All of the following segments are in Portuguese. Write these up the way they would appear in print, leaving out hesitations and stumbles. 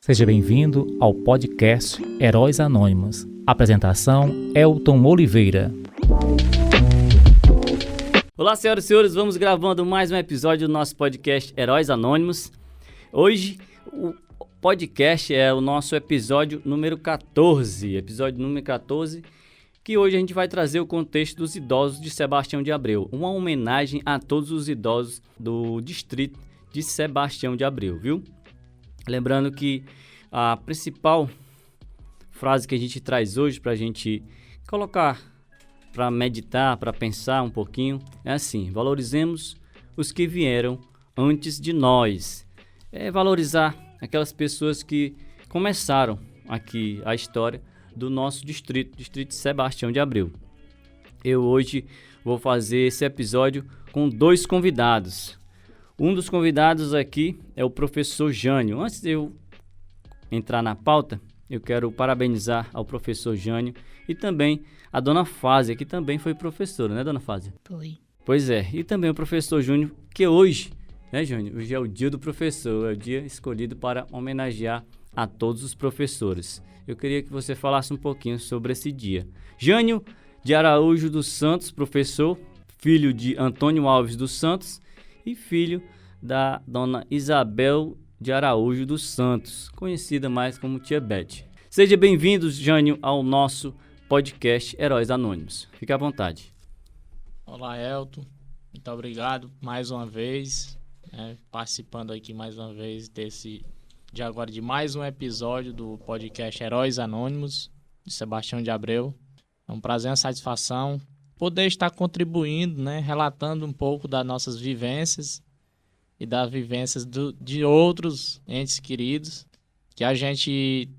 Seja bem-vindo ao podcast Heróis Anônimos. Apresentação: Elton Oliveira. Olá, senhoras e senhores, vamos gravando mais um episódio do nosso podcast Heróis Anônimos. Hoje, o podcast é o nosso episódio número 14. Que hoje a gente vai trazer o contexto dos idosos de Sebastião de Abreu. Uma homenagem a todos os idosos do distrito de Sebastião de Abreu, viu? Lembrando que a principal frase que a gente traz hoje para a gente colocar, para meditar, para pensar um pouquinho, é assim: valorizemos os que vieram antes de nós. É valorizar aquelas pessoas que começaram aqui a história do nosso distrito de Sebastião de Abreu. Eu hoje vou fazer esse episódio com dois convidados. Um dos convidados aqui é o professor Jânio. Antes de eu entrar na pauta, eu quero parabenizar ao professor Jânio e também a dona Fásia, que também foi professora, né, dona Fásia? Foi. Pois é, e também o professor Júnior, que hoje, né, Júnior? Hoje é o dia do professor, é o dia escolhido para homenagear a todos os professores. Eu queria que você falasse um pouquinho sobre esse dia. Jânio de Araújo dos Santos, professor, filho de Antônio Alves dos Santos e filho da dona Isabel de Araújo dos Santos, conhecida mais como Tia Beth. Seja bem-vindo, Jânio, ao nosso podcast Heróis Anônimos. Fique à vontade. Olá, Elton. Muito obrigado mais uma vez, participando aqui mais uma vez de mais um episódio do podcast Heróis Anônimos, de Sebastião de Abreu. É um prazer e uma satisfação poder estar contribuindo, relatando um pouco das nossas vivências e das vivências de outros entes queridos, que a gente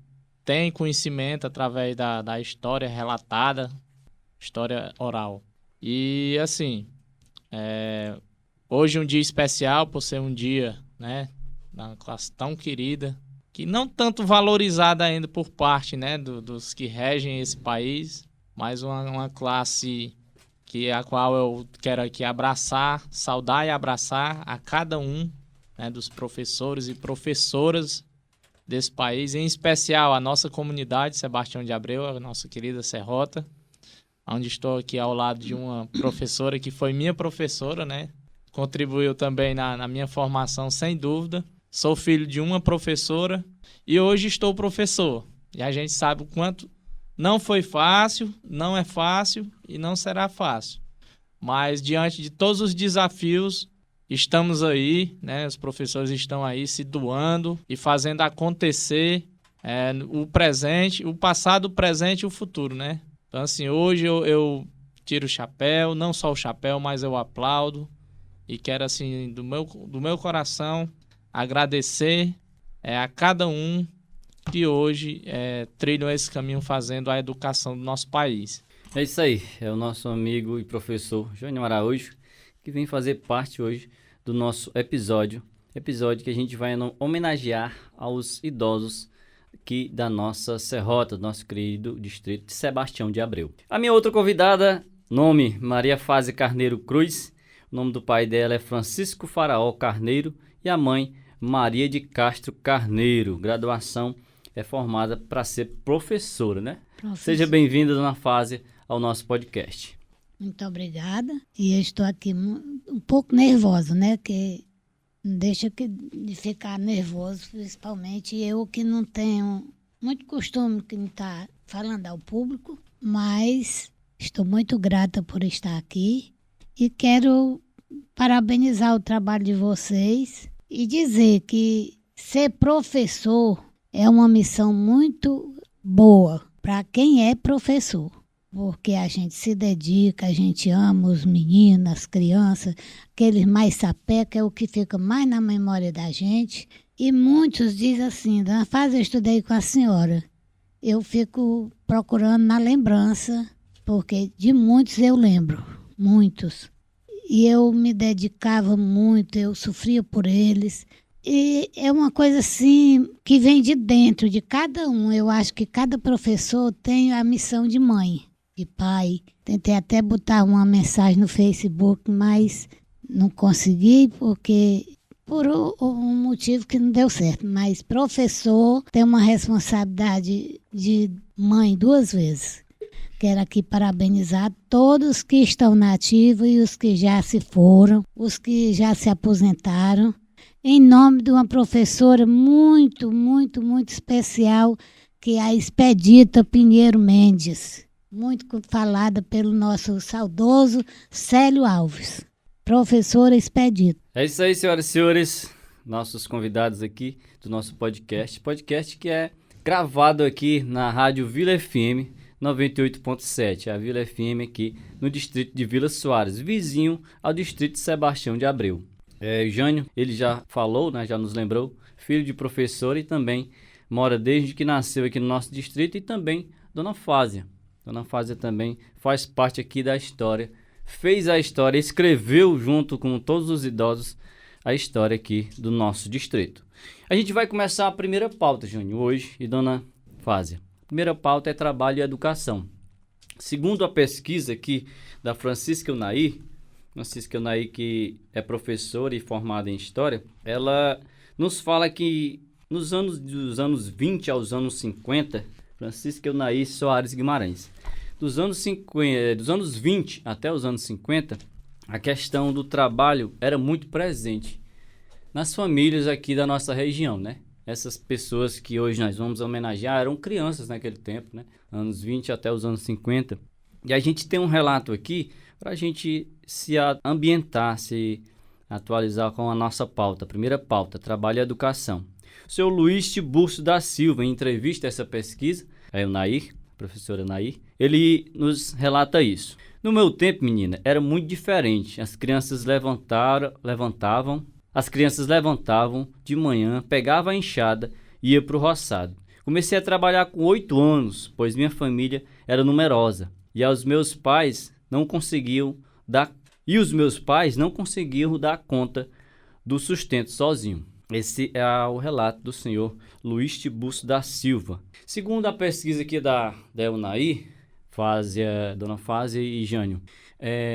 tem conhecimento através da história relatada, história oral. E assim, hoje é um dia especial por ser um dia, da classe tão querida, que não tanto valorizada ainda por parte, dos que regem esse país, mas uma classe a qual eu quero aqui abraçar, saudar e abraçar a cada um, dos professores e professoras desse país, em especial a nossa comunidade Sebastião de Abreu, a nossa querida Serrota, onde estou aqui ao lado de uma professora que foi minha professora, contribuiu também na minha formação, sem dúvida. Sou filho de uma professora e hoje estou professor. E a gente sabe o quanto não foi fácil, não é fácil e não será fácil. Mas diante de todos os desafios, estamos aí, os professores estão aí se doando e fazendo acontecer o presente, o passado, o presente e o futuro, Então, assim, hoje eu tiro o chapéu, não só o chapéu, mas eu aplaudo e quero, assim, do meu coração, agradecer a cada um que hoje trilham esse caminho fazendo a educação do nosso país. É isso aí, é o nosso amigo e professor Jânio Araújo, que vem fazer parte hoje do nosso episódio que a gente vai homenagear aos idosos aqui da nossa Serrota, do nosso querido distrito de Sebastião de Abreu. A minha outra convidada, nome Maria Fásia Carneiro Cruz, o nome do pai dela é Francisco Faraó Carneiro e a mãe Maria de Castro Carneiro, graduação formada para ser professora, Seja bem-vinda, dona Fásia, ao nosso podcast. Muito obrigada. E eu estou aqui um pouco nervosa, que não deixa de ficar nervoso, principalmente eu que não tenho muito costume de estar falando ao público, mas estou muito grata por estar aqui e quero parabenizar o trabalho de vocês e dizer que ser professor é uma missão muito boa para quem é professor, porque a gente se dedica, a gente ama os meninos, as crianças, aqueles mais sapeca é o que fica mais na memória da gente. E muitos dizem assim: dona Fásia, eu estudei com a senhora. Eu fico procurando na lembrança, porque de muitos eu lembro, muitos. E eu me dedicava muito, eu sofria por eles. E é uma coisa assim que vem de dentro de cada um. Eu acho que cada professor tem a missão de mãe, de pai. Tentei até botar uma mensagem no Facebook, mas não consegui porque por um motivo que não deu certo. Mas professor tem uma responsabilidade de mãe 2 vezes. Quero aqui parabenizar todos que estão na ativa e os que já se foram, os que já se aposentaram, em nome de uma professora muito, muito, muito especial, que é a Expedita Pinheiro Mendes, muito falada pelo nosso saudoso Célio Alves. Professora Expedita. É isso aí, senhoras e senhores, nossos convidados aqui do nosso podcast que é gravado aqui na Rádio Vila FM 98.7, a Vila FM aqui no distrito de Vila Soares, vizinho ao distrito de Sebastião de Abreu. Jânio, ele já falou, né, já nos lembrou, filho de professor e também mora desde que nasceu aqui no nosso distrito, e também Dona Fásia. Dona Fásia também faz parte aqui da história, fez a história, escreveu junto com todos os idosos a história aqui do nosso distrito. A gente vai começar a primeira pauta, Jânio, hoje, e Dona Fásia. A primeira pauta é trabalho e educação. Segundo a pesquisa aqui da Francisca Unaí, que é professora e formada em História, ela nos fala que dos anos 20 aos anos 50, Francisca Unaí Soares Guimarães, dos anos 20 até os anos 50, a questão do trabalho era muito presente nas famílias aqui da nossa região, né? Essas pessoas que hoje nós vamos homenagear eram crianças naquele tempo, né? Anos 20 até os anos 50. E a gente tem um relato aqui para a gente se ambientar, se atualizar com a nossa pauta. A primeira pauta, trabalho e educação. O senhor Luiz Tiburcio da Silva, em entrevista a essa pesquisa, o Nair, professora Nair, ele nos relata isso. No meu tempo, menina, era muito diferente. As crianças levantavam de manhã, pegavam a enxada e ia para o roçado. Comecei a trabalhar com 8 anos, pois minha família era numerosa e os meus pais não conseguiam dar conta do sustento sozinho. Esse é o relato do senhor Luiz Tiburcio da Silva. Segundo a pesquisa aqui da Unaí, Dona Fásia e Jânio,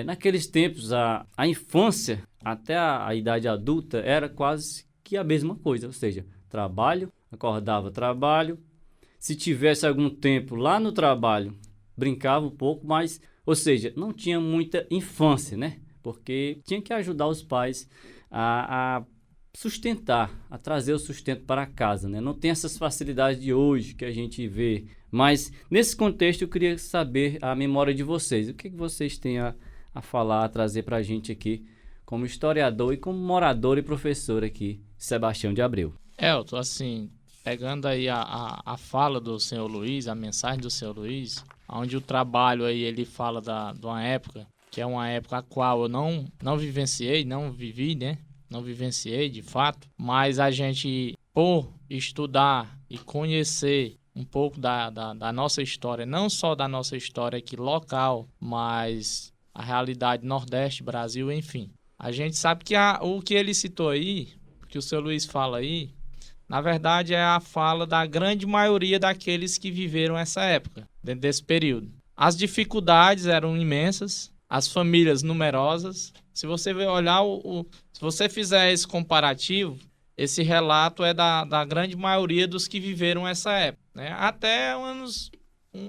naqueles tempos a infância até a idade adulta era quase que a mesma coisa, ou seja, trabalho, se tivesse algum tempo lá no trabalho, brincava um pouco, mas, ou seja, não tinha muita infância, né? Porque tinha que ajudar os pais a sustentar, a trazer o sustento para casa, né? Não tem essas facilidades de hoje que a gente vê, mas nesse contexto eu queria saber a memória de vocês, o que vocês têm a falar, a trazer para a gente aqui, como historiador e como morador e professor aqui de Sebastião de Abreu. Eu tô assim, pegando aí a fala do senhor Luiz, a mensagem do senhor Luiz, onde o trabalho aí ele fala de uma época, que é uma época a qual eu não vivenciei, não vivi, né? Não vivenciei de fato, mas a gente, por estudar e conhecer um pouco da nossa história, não só da nossa história aqui local, mas a realidade Nordeste, Brasil, enfim. A gente sabe que o que ele citou aí, que o seu Luiz fala aí, na verdade é a fala da grande maioria daqueles que viveram essa época, dentro desse período. As dificuldades eram imensas, as famílias numerosas. Se você olhar, se você fizer esse comparativo, esse relato é da grande maioria dos que viveram essa época, né?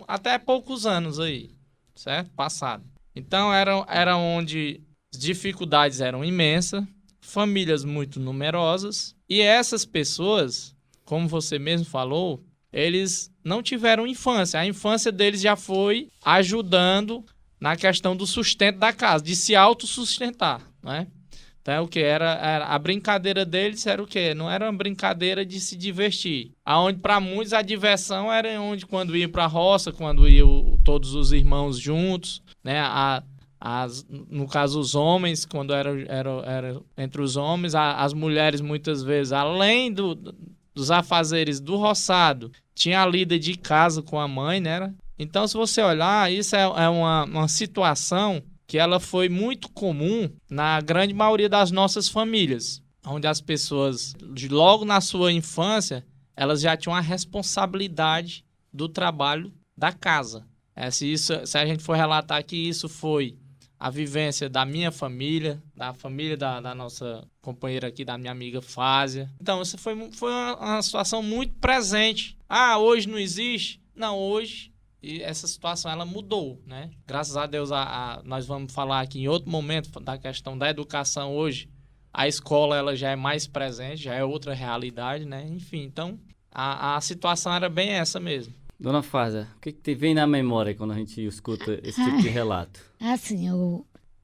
Até poucos anos aí, certo? Passado. Então era onde as dificuldades eram imensas, famílias muito numerosas, e essas pessoas, como você mesmo falou, eles não tiveram infância. A infância deles já foi ajudando na questão do sustento da casa, de se autossustentar, né? Então, o que era a brincadeira deles era o quê? Não era uma brincadeira de se divertir. Aonde para muitos a diversão era onde quando iam para a roça, quando iam todos os irmãos juntos, né? No caso os homens, quando era entre os homens, as mulheres muitas vezes, além dos afazeres do roçado, tinha a lida de casa com a mãe, né? Então, se você olhar, isso é uma situação que ela foi muito comum na grande maioria das nossas famílias, onde as pessoas, logo na sua infância, elas já tinham a responsabilidade do trabalho da casa. Se a gente for relatar que isso foi a vivência da minha família, da família da nossa companheira aqui, da minha amiga Fásia. Então, isso foi uma situação muito presente. Ah, hoje não existe? Não, hoje essa situação ela mudou, né? Graças a Deus, nós vamos falar aqui em outro momento da questão da educação hoje. A escola ela já é mais presente, já é outra realidade, né? Enfim, então a situação era bem essa mesmo. Dona Fásia, o que te vem na memória quando a gente escuta esse tipo de relato? Assim,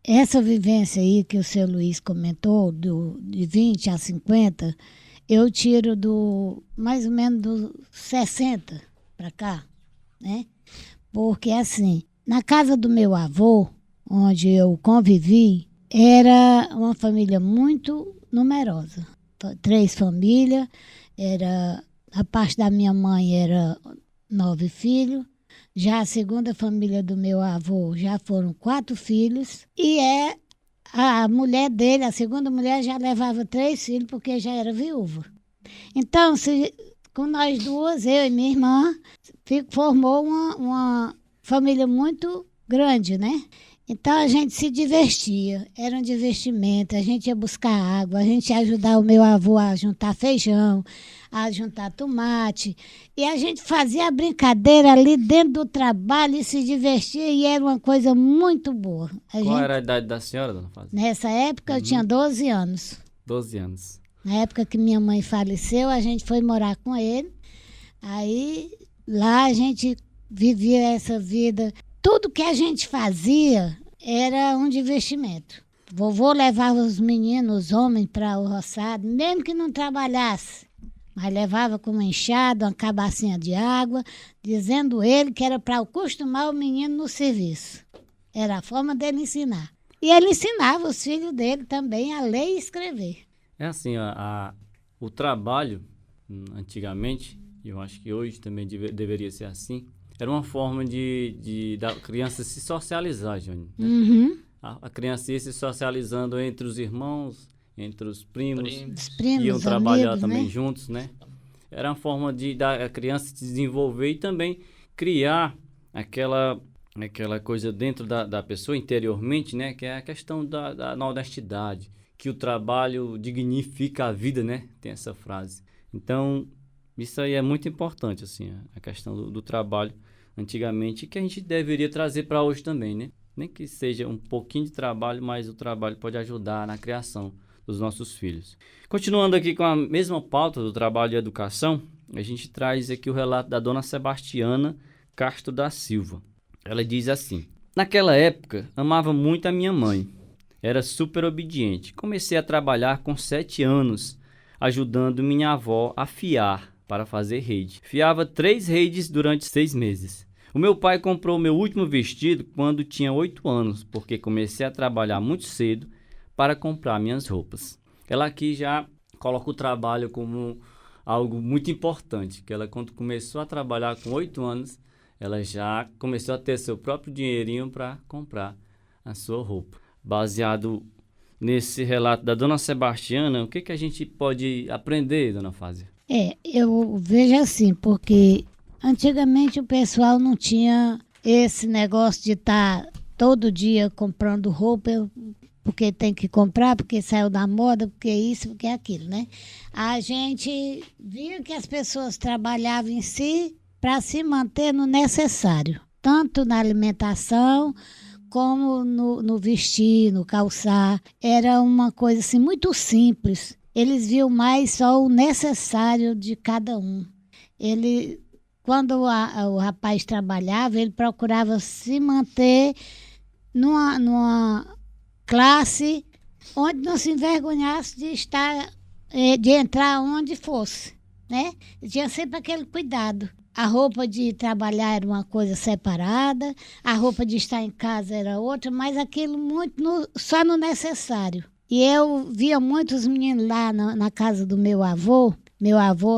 essa vivência aí que o seu Luiz comentou, de 20 a 50, eu tiro mais ou menos dos 60 para cá, né? Porque, assim, na casa do meu avô, onde eu convivi, era uma família muito numerosa. 3 famílias, a parte da minha mãe era 9 filhos, já a segunda família do meu avô já foram 4 filhos, e a mulher dele, a segunda mulher, já levava 3 filhos porque já era viúva. Então, com nós duas, eu e minha irmã, formou uma família muito grande, né? Então a gente se divertia, era um divertimento, a gente ia buscar água, a gente ia ajudar o meu avô a juntar feijão, a juntar tomate, e a gente fazia a brincadeira ali dentro do trabalho e se divertia, e era uma coisa muito boa. Qual era a idade da senhora, dona Fásia? Nessa época eu tinha 12 anos. 12 anos. Na época que minha mãe faleceu, a gente foi morar com ele, aí lá a gente vivia essa vida. Tudo que a gente fazia era um divertimento. Vovô levava os meninos, os homens, para o roçado, mesmo que não trabalhasse, mas levava com uma enxada, uma cabacinha de água, dizendo ele que era para acostumar o menino no serviço. Era a forma dele ensinar. E ele ensinava os filhos dele também a ler e escrever. É assim, o trabalho, antigamente, e eu acho que hoje também deveria ser assim, era uma forma da criança se socializar, Jônio. Né? Uhum. A criança ia se socializando entre os irmãos, entre os primos. Os primos, iam trabalhar amigos, também né? juntos, né? Era uma forma da criança se desenvolver e também criar aquela coisa dentro da pessoa interiormente, né? Que é a questão da honestidade, que o trabalho dignifica a vida, né? Tem essa frase. Então, isso aí é muito importante, assim, a questão do trabalho antigamente, que a gente deveria trazer para hoje também, né? Nem que seja um pouquinho de trabalho, mas o trabalho pode ajudar na criação dos nossos filhos. Continuando aqui com a mesma pauta do trabalho e educação, a gente traz aqui o relato da dona Sebastiana Castro da Silva. Ela diz assim: naquela época, amava muito a minha mãe. Era super obediente. Comecei a trabalhar com 7 anos, ajudando minha avó a fiar para fazer rede. Fiava 3 redes durante 6 meses. O meu pai comprou meu último vestido quando tinha 8 anos, porque comecei a trabalhar muito cedo para comprar minhas roupas. Ela aqui já coloca o trabalho como algo muito importante, que ela, quando começou a trabalhar com 8 anos, ela já começou a ter seu próprio dinheirinho para comprar a sua roupa. Baseado nesse relato da dona Sebastiana, o que a gente pode aprender, dona Fásia? Eu vejo assim, porque antigamente o pessoal não tinha esse negócio de estar todo dia comprando roupa, porque tem que comprar, porque saiu da moda, porque isso, porque aquilo, né? A gente via que as pessoas trabalhavam em si para se manter no necessário, tanto na alimentação como no vestir, no calçar. Era uma coisa assim muito simples. Eles viam mais só o necessário de cada um. Quando o rapaz trabalhava, ele procurava se manter numa classe onde não se envergonhasse de entrar onde fosse, né? Tinha sempre aquele cuidado. A roupa de trabalhar era uma coisa separada, a roupa de estar em casa era outra, mas aquilo só no necessário. E eu via muitos meninos lá na casa do meu avô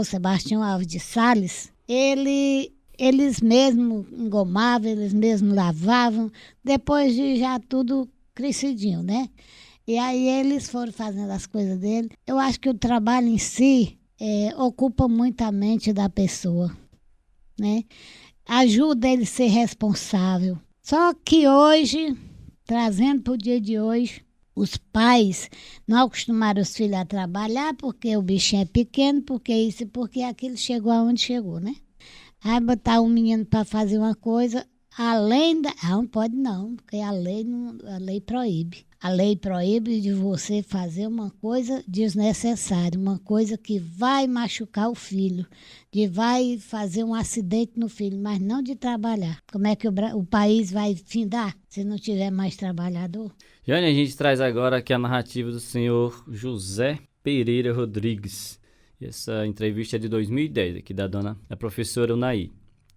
Sebastião Alves de Sales. Eles mesmos engomavam, eles mesmos lavavam, depois de já tudo crescidinho, né? E aí eles foram fazendo as coisas dele. Eu acho que o trabalho em si ocupa muito a mente da pessoa, né? Ajuda ele a ser responsável. Só que hoje trazendo para o dia de hoje, os pais não acostumaram os filhos a trabalhar porque o bichinho é pequeno, porque isso e porque aquilo chegou aonde chegou, né? Aí botar um menino para fazer uma coisa, além da... Não pode não, porque a lei proíbe. A lei proíbe de você fazer uma coisa desnecessária, uma coisa que vai machucar o filho, de vai fazer um acidente no filho, mas não de trabalhar. Como é que o país vai findar se não tiver mais trabalhador? Jane, a gente traz agora aqui a narrativa do senhor José Pereira Rodrigues. Essa entrevista é de 2010, aqui da professora Unaí.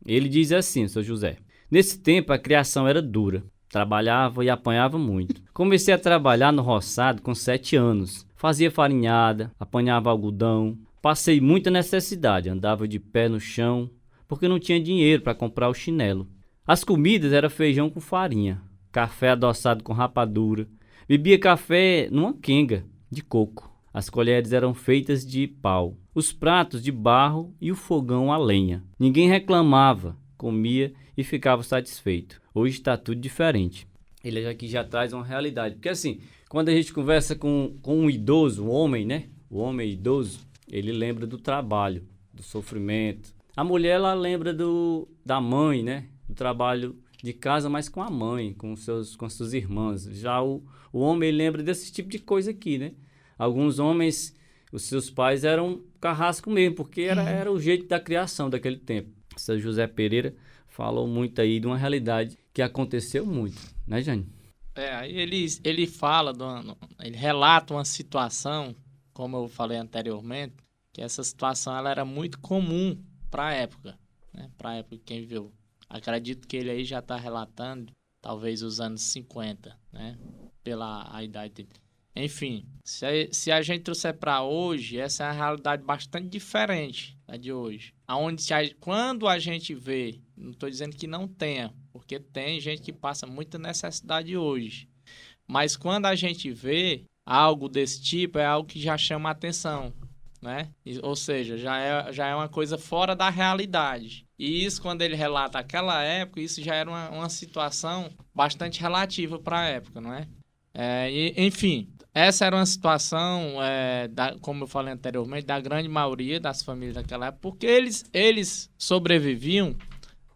Ele diz assim, senhor José: nesse tempo a criação era dura. Trabalhava e apanhava muito. Comecei a trabalhar no roçado com 7 anos. Fazia farinhada, apanhava algodão. Passei muita necessidade, andava de pé no chão, porque não tinha dinheiro para comprar o chinelo. As comidas eram feijão com farinha, café adoçado com rapadura. Bebia café numa quenga de coco. As colheres eram feitas de pau, os pratos de barro e o fogão a lenha. Ninguém reclamava, comia e ficava satisfeito. Hoje está tudo diferente. Ele aqui já traz uma realidade. Porque assim, quando a gente conversa com um idoso, um homem, né? O homem idoso, ele lembra do trabalho, do sofrimento. A mulher, ela lembra da mãe, né? Do trabalho de casa, mas com a mãe, com suas irmãs. Já o homem, ele lembra desse tipo de coisa aqui, né? Alguns homens, os seus pais eram carrasco mesmo, porque era o jeito da criação daquele tempo. O seu José Pereira falou muito aí de uma realidade que aconteceu muito, né, Jane? Aí ele fala, ele relata uma situação, como eu falei anteriormente, que essa situação ela era muito comum para a época, né? Para a época que quem viveu. Acredito que ele aí já está relatando, talvez os anos 50, né? Pela a idade dele. Enfim, se a gente trouxer para hoje, essa é uma realidade bastante diferente da de hoje. Quando a gente vê, não estou dizendo que não tenha, porque tem gente que passa muita necessidade hoje. Mas quando a gente vê algo desse tipo, é algo que já chama a atenção, né? Ou seja, já é uma coisa fora da realidade. E isso, quando ele relata aquela época, isso já era uma situação bastante relativa para a época, não é? Enfim, essa era uma situação, como eu falei anteriormente, da grande maioria das famílias daquela época, porque eles sobreviviam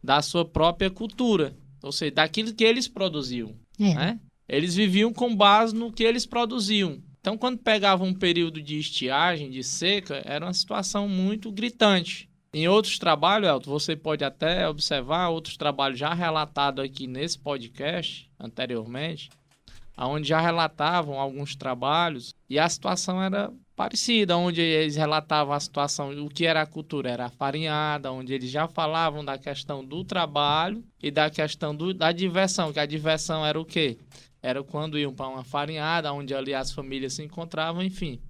da sua própria cultura, ou seja, daquilo que eles produziam, né? Eles viviam com base no que eles produziam. Então, quando pegavam um período de estiagem, de seca, era uma situação muito gritante. Em outros trabalhos, Elton, você pode até observar outros trabalhos já relatados aqui nesse podcast, anteriormente, onde já relatavam alguns trabalhos e a situação era parecida, onde eles relatavam a situação, o que era a cultura, era a farinhada, onde eles já falavam da questão do trabalho e da questão da diversão, que a diversão era o quê? Era quando iam para uma farinhada, onde ali as famílias se encontravam, enfim.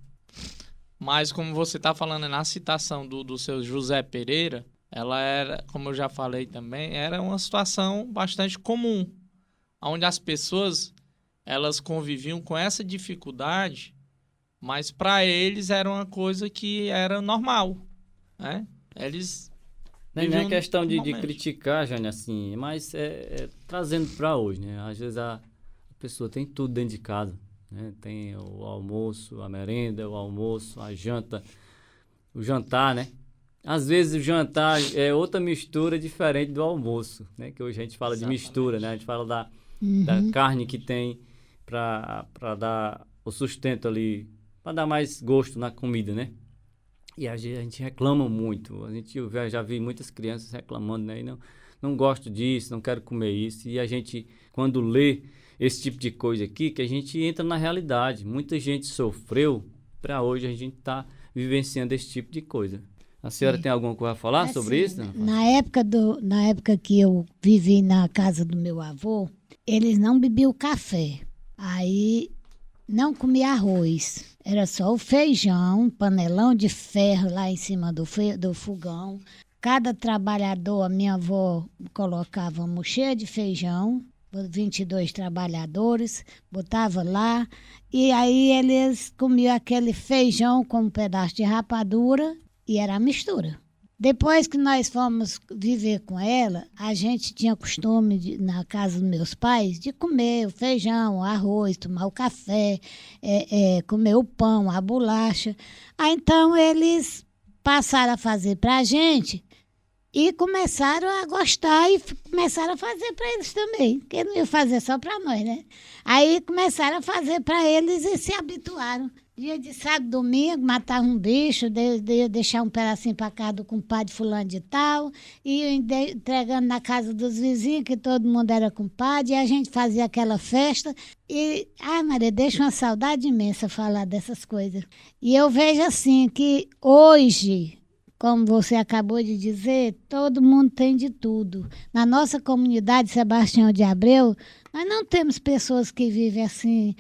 Mas como você está falando na citação do seu José Pereira, ela era, como eu já falei também, era uma situação bastante comum, onde as pessoas elas conviviam com essa dificuldade, mas para eles era uma coisa que era normal, né? Eles não é questão de criticar, Jane, assim, mas trazendo para hoje, né? Às vezes a pessoa tem tudo dentro de casa, né? Tem o almoço, a merenda, o almoço, a janta, o jantar, né? Às vezes o jantar é outra mistura diferente do almoço, né? Que hoje a gente fala de mistura, né? A gente fala da carne que tem para dar o sustento ali, para dar mais gosto na comida, né? E a gente reclama muito. Eu já vi muitas crianças reclamando, né? E não gosto disso, não quero comer isso. E a gente, quando lê esse tipo de coisa aqui, que a gente entra na realidade. Muita gente sofreu, para hoje a gente tá vivenciando esse tipo de coisa. A senhora tem alguma coisa a falar assim, sobre isso? Na época que eu vivi na casa do meu avô, eles não bebiam café. Aí não comia arroz. Era só o feijão, um panelão de ferro lá em cima do fogão. Cada trabalhador, a minha avó colocava uma mochila de feijão, 22 trabalhadores, botava lá, e aí eles comiam aquele feijão com um pedaço de rapadura, e era a mistura. Depois que nós fomos viver com ela, a gente tinha costume, na casa dos meus pais, de comer o feijão, o arroz, tomar o café, comer o pão, a bolacha. Aí, então, eles passaram a fazer para a gente e começaram a gostar e começaram a fazer para eles também, porque não ia fazer só para nós, né? Aí começaram a fazer para eles e se habituaram. Dia de sábado, domingo, matava um bicho, deixar um pedacinho para casa do compadre fulano de tal, e entregando na casa dos vizinhos, que todo mundo era compadre, e a gente fazia aquela festa. E, Maria, deixa uma saudade imensa falar dessas coisas. E eu vejo assim, que hoje, como você acabou de dizer, todo mundo tem de tudo. Na nossa comunidade Sebastião de Abreu, nós não temos pessoas que vivem assim,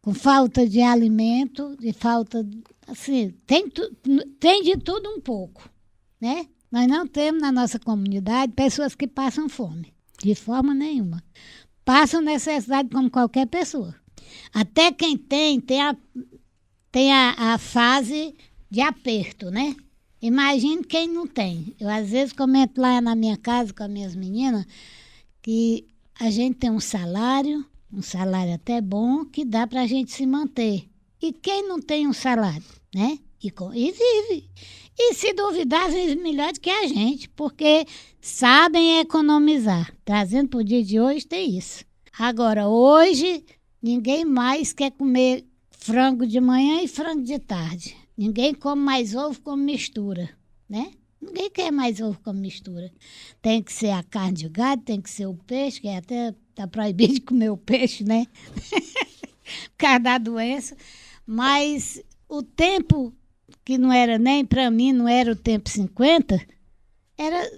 com falta de alimento, de falta, assim, tem de tudo um pouco, né? Nós não temos na nossa comunidade pessoas que passam fome, de forma nenhuma. Passam necessidade como qualquer pessoa. Até quem tem a fase de aperto, né? Imagine quem não tem. Eu às vezes comento lá na minha casa com as minhas meninas que a gente tem um salário até bom, que dá para a gente se manter. E quem não tem um salário, né? E vive. E se duvidar, vive melhor do que a gente, porque sabem economizar. Trazendo para o dia de hoje, tem isso. Agora, hoje, ninguém mais quer comer frango de manhã e frango de tarde. Ninguém come mais ovo com mistura, né? Ninguém quer mais ovo com mistura. Tem que ser a carne de gado, tem que ser o peixe, que até está proibido de comer o peixe, né? Por causa da doença. Mas o tempo, que não era nem para mim, não era o tempo 50,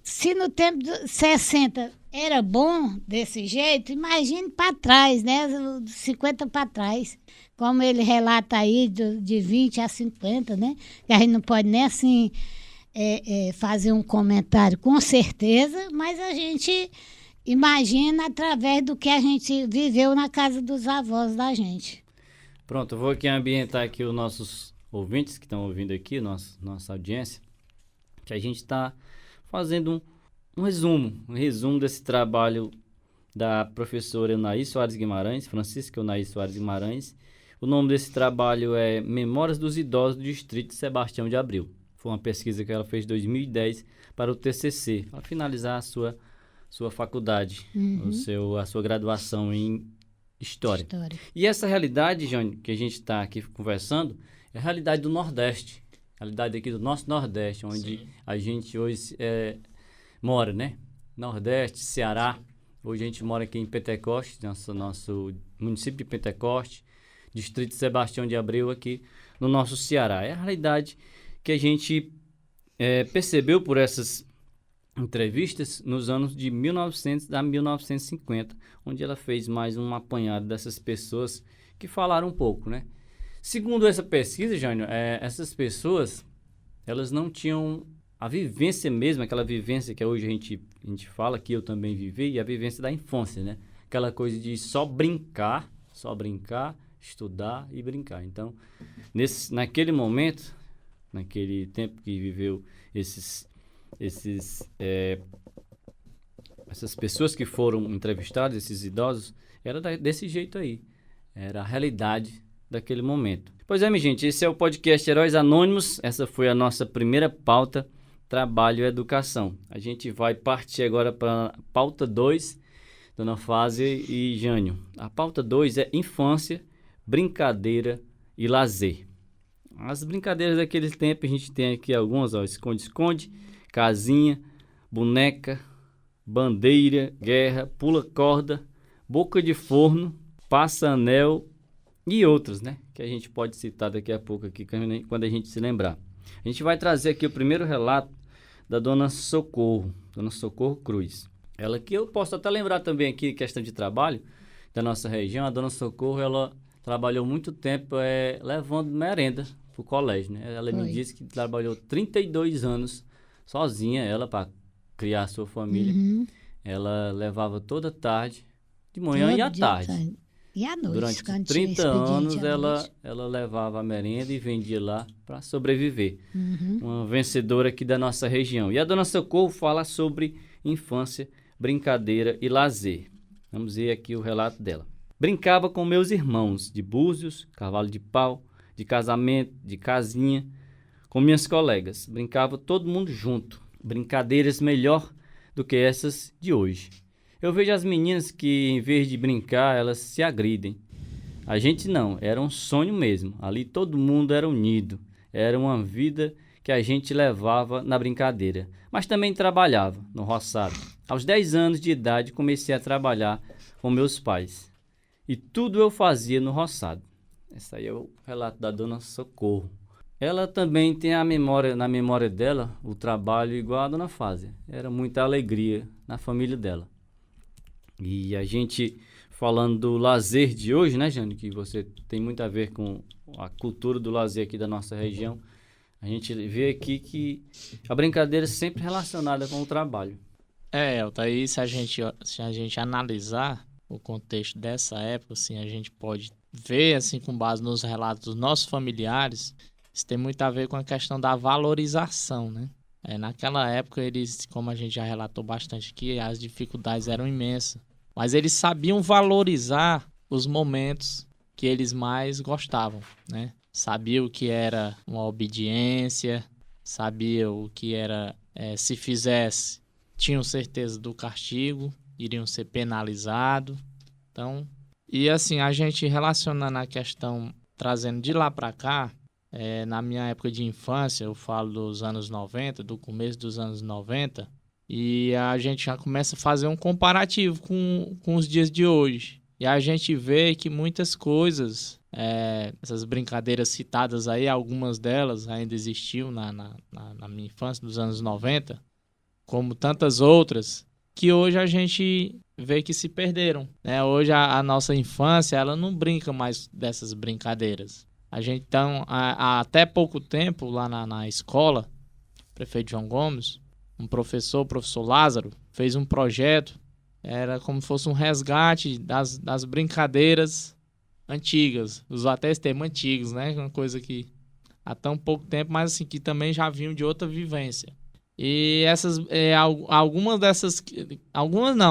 se no tempo 60 era bom desse jeito, imagine para trás, né? 50 para trás. Como ele relata aí, de 20 a 50, né? Que a gente não pode nem assim fazer um comentário com certeza, mas a gente imagina através do que a gente viveu na casa dos avós da gente. Pronto, eu vou aqui ambientar aqui os nossos ouvintes que estão ouvindo aqui, nossa audiência, que a gente está fazendo um resumo desse trabalho da professora Enaí Soares Guimarães, Francisca Enaí Soares Guimarães. O nome desse trabalho é Memórias dos Idosos do Distrito de Sebastião de Abreu. Foi uma pesquisa que ela fez em 2010 para o TCC, para finalizar a sua faculdade, a sua graduação em História. E essa realidade, Jânio, que a gente está aqui conversando, é a realidade do Nordeste, a realidade aqui do nosso Nordeste, onde Sim. a gente hoje mora, né? Nordeste, Ceará. Hoje a gente mora aqui em Pentecoste, nosso município de Pentecoste, Distrito de Sebastião de Abreu, aqui no nosso Ceará. É a realidade que a gente percebeu por essas entrevistas nos anos de 1900 a 1950, onde ela fez mais um apanhado dessas pessoas que falaram um pouco, né? Segundo essa pesquisa, Jânio, essas pessoas, elas não tinham a vivência mesmo, aquela vivência que hoje a gente fala, que eu também vivi, e a vivência da infância, né? Aquela coisa de só brincar, estudar e brincar. Então, naquele momento, naquele tempo que viveu essas pessoas que foram entrevistadas, esses idosos, era desse jeito aí. Era a realidade daquele momento. Pois é, minha gente, esse é o podcast Heróis Anônimos. Essa foi a nossa primeira pauta, trabalho e educação. A gente vai partir agora para a pauta 2, Dona Fásia e Jânio. A pauta 2 é infância, brincadeira e lazer. As brincadeiras daquele tempo, a gente tem aqui algumas, ó, esconde-esconde, casinha, boneca, bandeira, guerra, pula-corda, boca de forno, passa-anel e outras, né? Que a gente pode citar daqui a pouco aqui, quando a gente se lembrar. A gente vai trazer aqui o primeiro relato da Dona Socorro Cruz. Ela que eu posso até lembrar também aqui, questão de trabalho da nossa região. A Dona Socorro, ela trabalhou muito tempo levando merenda para o colégio, né? Ela me disse que trabalhou 32 anos sozinha, ela, para criar a sua família. Ela levava toda tarde, de manhã e à tarde. E à noite, Durante quando tinha 30 expediente anos, à noite. ela levava a merenda e vendia lá para sobreviver. Uhum. Uma vencedora aqui da nossa região. E a dona Socorro fala sobre infância, brincadeira e lazer. Vamos ver aqui o relato dela. Brincava com meus irmãos de búzios, cavalo de pau, de casamento, de casinha, com minhas colegas. Brincava todo mundo junto. Brincadeiras melhor do que essas de hoje. Eu vejo as meninas que, em vez de brincar, elas se agridem. A gente não, era um sonho mesmo. Ali todo mundo era unido. Era uma vida que a gente levava na brincadeira. Mas também trabalhava no roçado. Aos 10 anos de idade comecei a trabalhar com meus pais. E tudo eu fazia no roçado. Esse aí é o relato da dona Socorro. Ela também tem na memória dela o trabalho igual a dona Fásia. Era muita alegria na família dela. E a gente falando do lazer de hoje, né, Jane? Que você tem muito a ver com a cultura do lazer aqui da nossa região. A gente vê aqui que a brincadeira é sempre relacionada com o trabalho. Daí se a gente analisar o contexto dessa época, assim, a gente pode ver, assim, com base nos relatos dos nossos familiares, isso tem muito a ver com a questão da valorização, né? Naquela época, eles, como a gente já relatou bastante aqui, as dificuldades eram imensas. Mas eles sabiam valorizar os momentos que eles mais gostavam, né? Sabiam o que era uma obediência, sabiam o que era, se fizesse, tinham certeza do castigo, iriam ser penalizados. Então, e assim, a gente relacionando a questão, trazendo de lá para cá, na minha época de infância, eu falo dos anos 90, do começo dos anos 90, e a gente já começa a fazer um comparativo com os dias de hoje. E a gente vê que muitas coisas, essas brincadeiras citadas aí, algumas delas ainda existiam na minha infância, dos anos 90, como tantas outras, que hoje a gente vê que se perderam, né? Hoje a nossa infância, ela não brinca mais dessas brincadeiras. A gente, então, até pouco tempo, lá na escola, o prefeito João Gomes, o professor Lázaro, fez um projeto, era como se fosse um resgate das brincadeiras antigas, usou até esse termo antigos, né? Uma coisa que há tão pouco tempo, mas assim, que também já vinham de outra vivência. E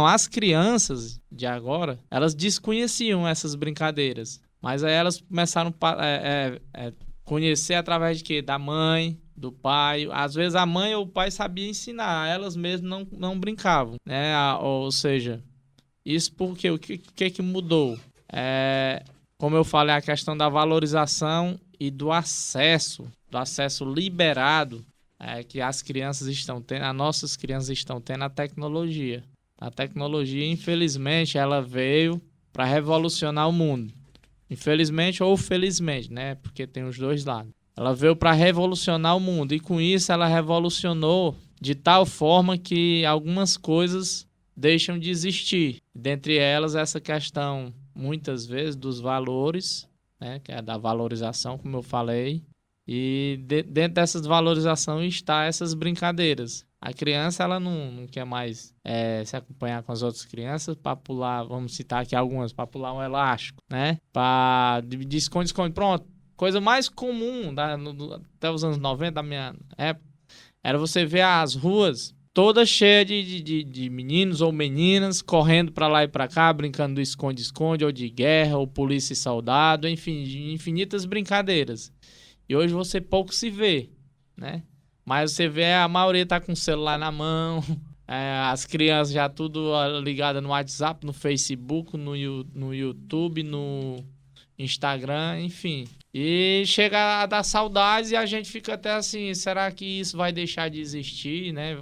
as crianças de agora, elas desconheciam essas brincadeiras. Mas aí elas começaram a conhecer através de quê? Da mãe, do pai. Às vezes a mãe ou o pai sabia ensinar, elas mesmas não brincavam, né? Ou seja, isso porque o que mudou? Como eu falei, a questão da valorização e do acesso liberado que as crianças estão tendo, as nossas crianças estão tendo à tecnologia. A tecnologia, infelizmente, ela veio para revolucionar o mundo. Infelizmente ou felizmente, né? Porque tem os dois lados. Ela veio para revolucionar o mundo e com isso ela revolucionou de tal forma que algumas coisas deixam de existir. Dentre elas, essa questão, muitas vezes, dos valores, né? Que é da valorização, como eu falei. E dentro dessas valorizações está essas brincadeiras. A criança, ela não quer mais se acompanhar com as outras crianças para pular, vamos citar aqui algumas, para pular um elástico, né? De esconde-esconde. Pronto. Coisa mais comum até os anos 90 da minha época era você ver as ruas todas cheias de meninos ou meninas correndo para lá e para cá, brincando do esconde-esconde, ou de guerra, ou polícia e soldado, enfim, de infinitas brincadeiras. E hoje você pouco se vê, né? Mas você vê a maioria tá com o celular na mão, as crianças já tudo ligadas no WhatsApp, no Facebook, no YouTube, no Instagram, enfim. E chega a dar saudades e a gente fica até assim, será que isso vai deixar de existir, né?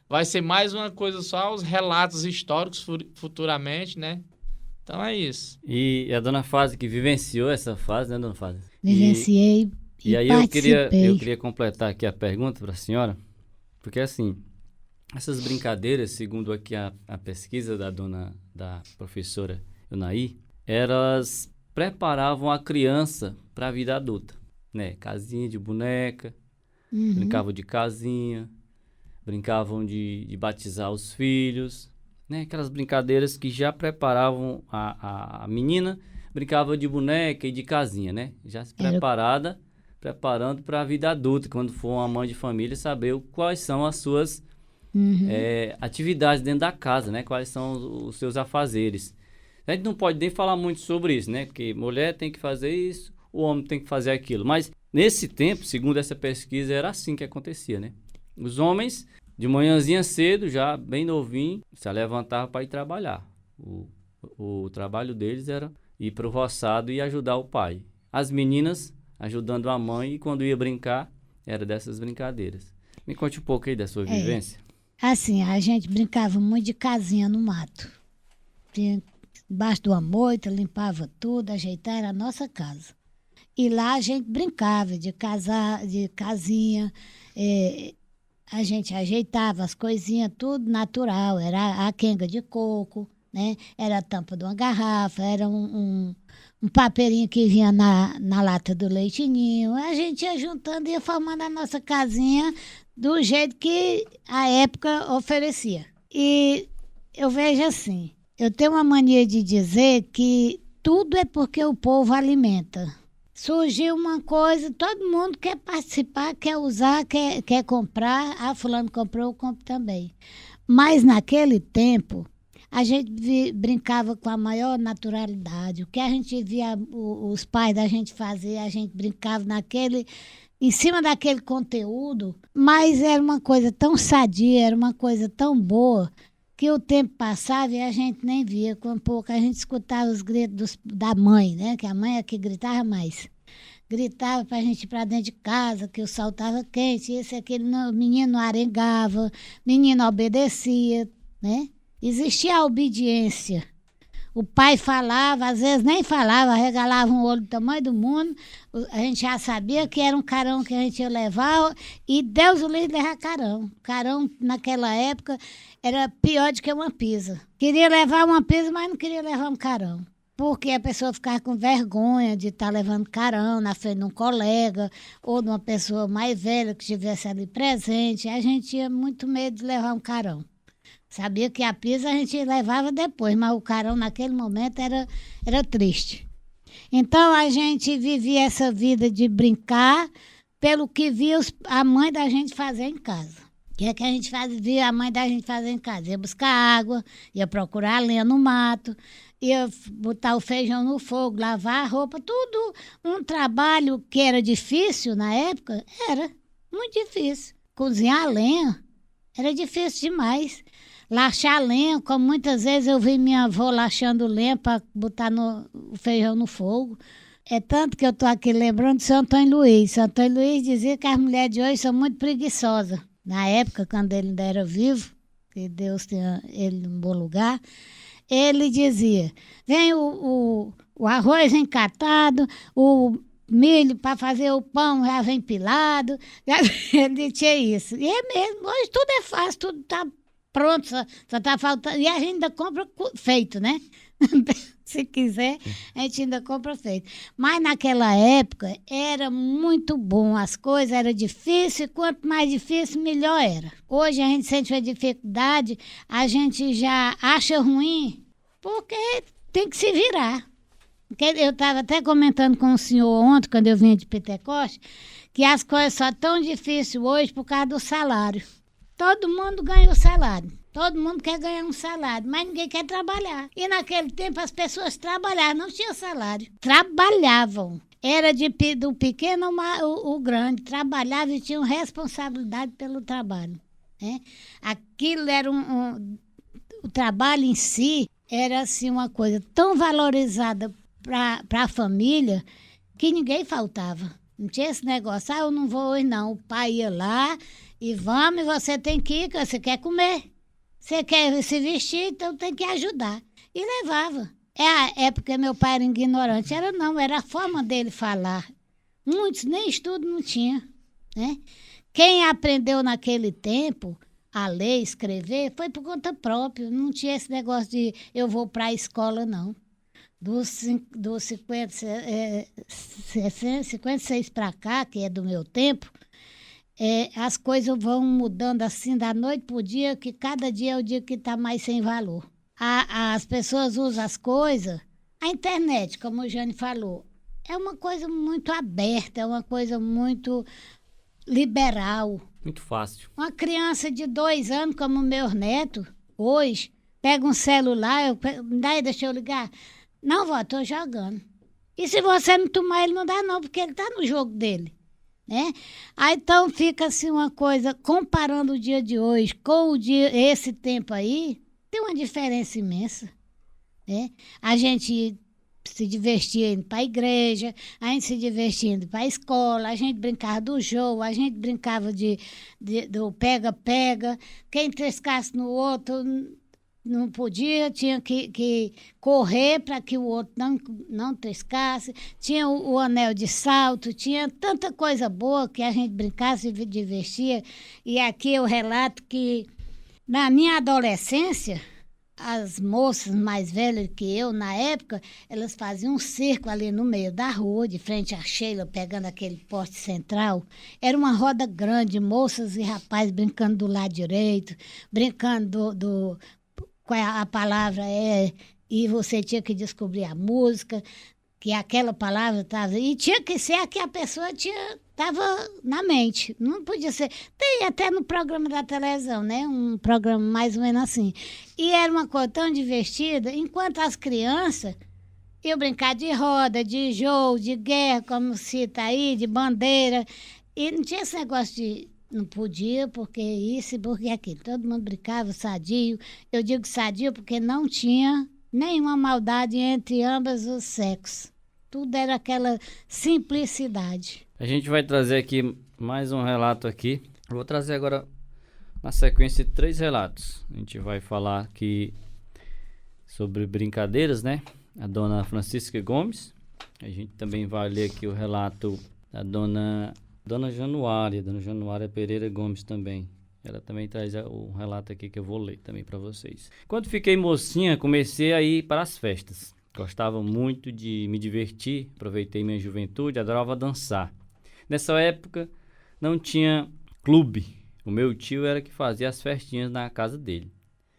Vai ser mais uma coisa só, os relatos históricos futuramente, né? Então é isso. E a dona Fásia que vivenciou essa fase, né, dona Fásia? Vivenciei E aí eu queria completar aqui a pergunta para a senhora, porque assim, essas brincadeiras, segundo aqui a pesquisa da professora Eunaí, elas preparavam a criança para a vida adulta, né? Casinha de boneca, brincavam de casinha, brincavam de batizar os filhos, né? Aquelas brincadeiras que já preparavam a menina, brincava de boneca e de casinha, né? Já se preparando para a vida adulta, quando for uma mãe de família, saber quais são as suas atividades dentro da casa, né? Quais são os seus afazeres. A gente não pode nem falar muito sobre isso, né? Porque mulher tem que fazer isso, o homem tem que fazer aquilo. Mas nesse tempo, segundo essa pesquisa, era assim que acontecia, né? Os homens, de manhãzinha cedo, já bem novinho, se levantavam para ir trabalhar. O trabalho deles era ir para o roçado e ajudar o pai. As meninas ajudando a mãe, e quando ia brincar, era dessas brincadeiras. Me conte um pouco aí da sua vivência. Assim, a gente brincava muito de casinha no mato. Embaixo de uma moita, limpava tudo, ajeitava, era a nossa casa. E lá a gente brincava de casinha, a gente ajeitava as coisinhas, tudo natural. Era a quenga de coco, né? Era a tampa de uma garrafa, era um papeirinho que vinha na lata do leitinho. A gente ia juntando e ia formando a nossa casinha do jeito que a época oferecia. E eu vejo assim, eu tenho uma mania de dizer que tudo é porque o povo alimenta. Surgiu uma coisa, todo mundo quer participar, quer usar, quer comprar. Ah, fulano comprou, eu compro também. Mas naquele tempo, a gente brincava com a maior naturalidade. O que a gente via os pais da gente fazer, a gente brincava em cima daquele conteúdo, mas era uma coisa tão sadia, era uma coisa tão boa, que o tempo passava e a gente nem via. Com um pouco a gente escutava os gritos da mãe, né? Que a mãe é que gritava mais. Gritava para a gente ir para dentro de casa, que o sol estava quente, esse e aquele, o menino arengava, menino obedecia, né? Existia a obediência. O pai falava, às vezes nem falava, regalava um olho do tamanho do mundo, a gente já sabia que era um carão que a gente ia levar, e Deus o livre levar carão. Carão, naquela época, era pior do que uma pisa. Queria levar uma pisa, mas não queria levar um carão. Porque a pessoa ficava com vergonha de estar levando carão na frente de um colega ou de uma pessoa mais velha que estivesse ali presente. A gente tinha muito medo de levar um carão. Sabia que a pisa a gente levava depois, mas o carão naquele momento era triste. Então a gente vivia essa vida de brincar pelo que via a mãe da gente fazer em casa. O que é que a gente via a mãe da gente fazer em casa? Ia buscar água, ia procurar lenha no mato, ia botar o feijão no fogo, lavar a roupa, tudo um trabalho que era difícil na época, era muito difícil. Cozinhar a lenha era difícil demais. Lachar lenha, como muitas vezes eu vi minha avó lachando lenha para botar o feijão no fogo. É tanto que eu estou aqui lembrando de São Antônio Luiz. São Antônio Luiz dizia que as mulheres de hoje são muito preguiçosas. Na época, quando ele ainda era vivo, que Deus tenha ele num bom lugar, ele dizia, vem o arroz encatado, o milho para fazer o pão já vem pilado. Ele tinha isso. E é mesmo, hoje tudo é fácil, tudo está pronto, só está faltando. E a gente ainda compra feito, né? Se quiser, a gente ainda compra feito. Mas naquela época era muito bom, as coisas eram difíceis, quanto mais difícil, melhor era. Hoje a gente sente uma dificuldade, a gente já acha ruim, porque tem que se virar. Eu estava até comentando com o senhor ontem, quando eu vinha de Pentecoste, que as coisas só tão difíceis hoje por causa do salário. Todo mundo ganha o salário. Todo mundo quer ganhar um salário, mas ninguém quer trabalhar. E naquele tempo as pessoas trabalhavam, não tinha salário. Trabalhavam. Era do pequeno o grande. Trabalhavam e tinham responsabilidade pelo trabalho. Né? Aquilo era o trabalho em si era assim, uma coisa tão valorizada para a família que ninguém faltava. Não tinha esse negócio, eu não vou hoje não. O pai ia lá e vamos, você tem que ir, você quer comer. Você quer se vestir, então tem que ajudar. E levava. É a época que meu pai era ignorante. Era a forma dele falar. Muitos nem estudo não tinha. Né? Quem aprendeu naquele tempo a ler, escrever, foi por conta própria. Não tinha esse negócio de eu vou para a escola, não. Dos 56 para cá, que é do meu tempo, as coisas vão mudando assim da noite para o dia, que cada dia é o dia que está mais sem valor. As pessoas usam as coisas, a internet, como o Jane falou, é uma coisa muito aberta, é uma coisa muito liberal. Muito fácil. Uma criança de 2 anos, como meus netos, hoje, pega um celular, daí deixa eu ligar. Não, vó, estou jogando. E se você não tomar, ele não dá não, porque ele está no jogo dele. Né? Aí então fica assim uma coisa, comparando o dia de hoje com esse tempo aí, tem uma diferença imensa. Né? A gente se divertia indo para a igreja, a gente se divertia indo para a escola, a gente brincava do jogo, a gente brincava do pega-pega, quem trescasse no outro não podia, tinha que correr para que o outro não trescasse, tinha o anel de salto, tinha tanta coisa boa que a gente brincava, se divertia. E aqui eu relato que na minha adolescência, as moças mais velhas que eu, na época, elas faziam um cerco ali no meio da rua, de frente à Sheila, pegando aquele poste central. Era uma roda grande, moças e rapazes brincando do lado direito, brincando qual a palavra é, e você tinha que descobrir a música, que aquela palavra estava... E tinha que ser a que a pessoa estava na mente. Não podia ser... Tem até no programa da televisão, né? Um programa mais ou menos assim. E era uma coisa tão divertida, enquanto as crianças iam brincar de roda, de jogo, de guerra, como cita aí, de bandeira. E não tinha esse negócio de... Não podia, porque isso e porque aquilo. Todo mundo brincava sadio. Eu digo sadio porque não tinha nenhuma maldade entre ambos os sexos. Tudo era aquela simplicidade. A gente vai trazer aqui mais um relato aqui. Eu vou trazer agora, na sequência, 3 relatos. A gente vai falar aqui sobre brincadeiras, né? A dona Francisca Gomes. A gente também vai ler aqui o relato da Dona Januária Pereira Gomes também. Ela também traz o relato aqui que eu vou ler também para vocês. Quando fiquei mocinha, comecei a ir para as festas. Gostava muito de me divertir, aproveitei minha juventude, adorava dançar. Nessa época não tinha clube. O meu tio era que fazia as festinhas na casa dele.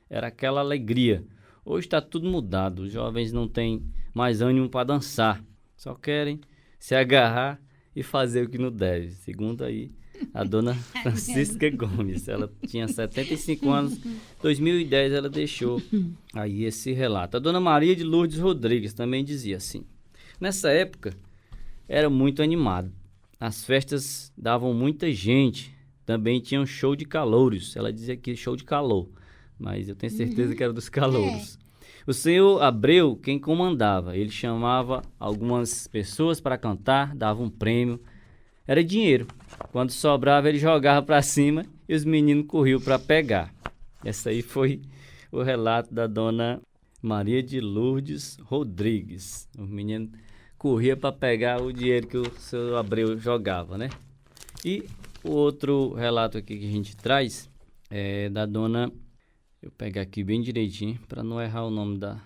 Era aquela alegria. Hoje está tudo mudado. Os jovens não têm mais ânimo para dançar. Só querem se agarrar e fazer o que não deve, segundo aí a dona Francisca Gomes. Ela tinha 75 anos, em 2010 ela deixou aí esse relato. A dona Maria de Lourdes Rodrigues também dizia assim: nessa época era muito animado, as festas davam muita gente, também tinha um show de calouros. Ela dizia que show de calor, mas eu tenho certeza que era dos calouros. O senhor Abreu, quem comandava, ele chamava algumas pessoas para cantar, dava um prêmio, era dinheiro. Quando sobrava, ele jogava para cima e os meninos corriam para pegar. Esse aí foi o relato da dona Maria de Lourdes Rodrigues. O menino corria para pegar o dinheiro que o senhor Abreu jogava, né? E o outro relato aqui que a gente traz é da dona... Eu pegar aqui bem direitinho para não errar o nome da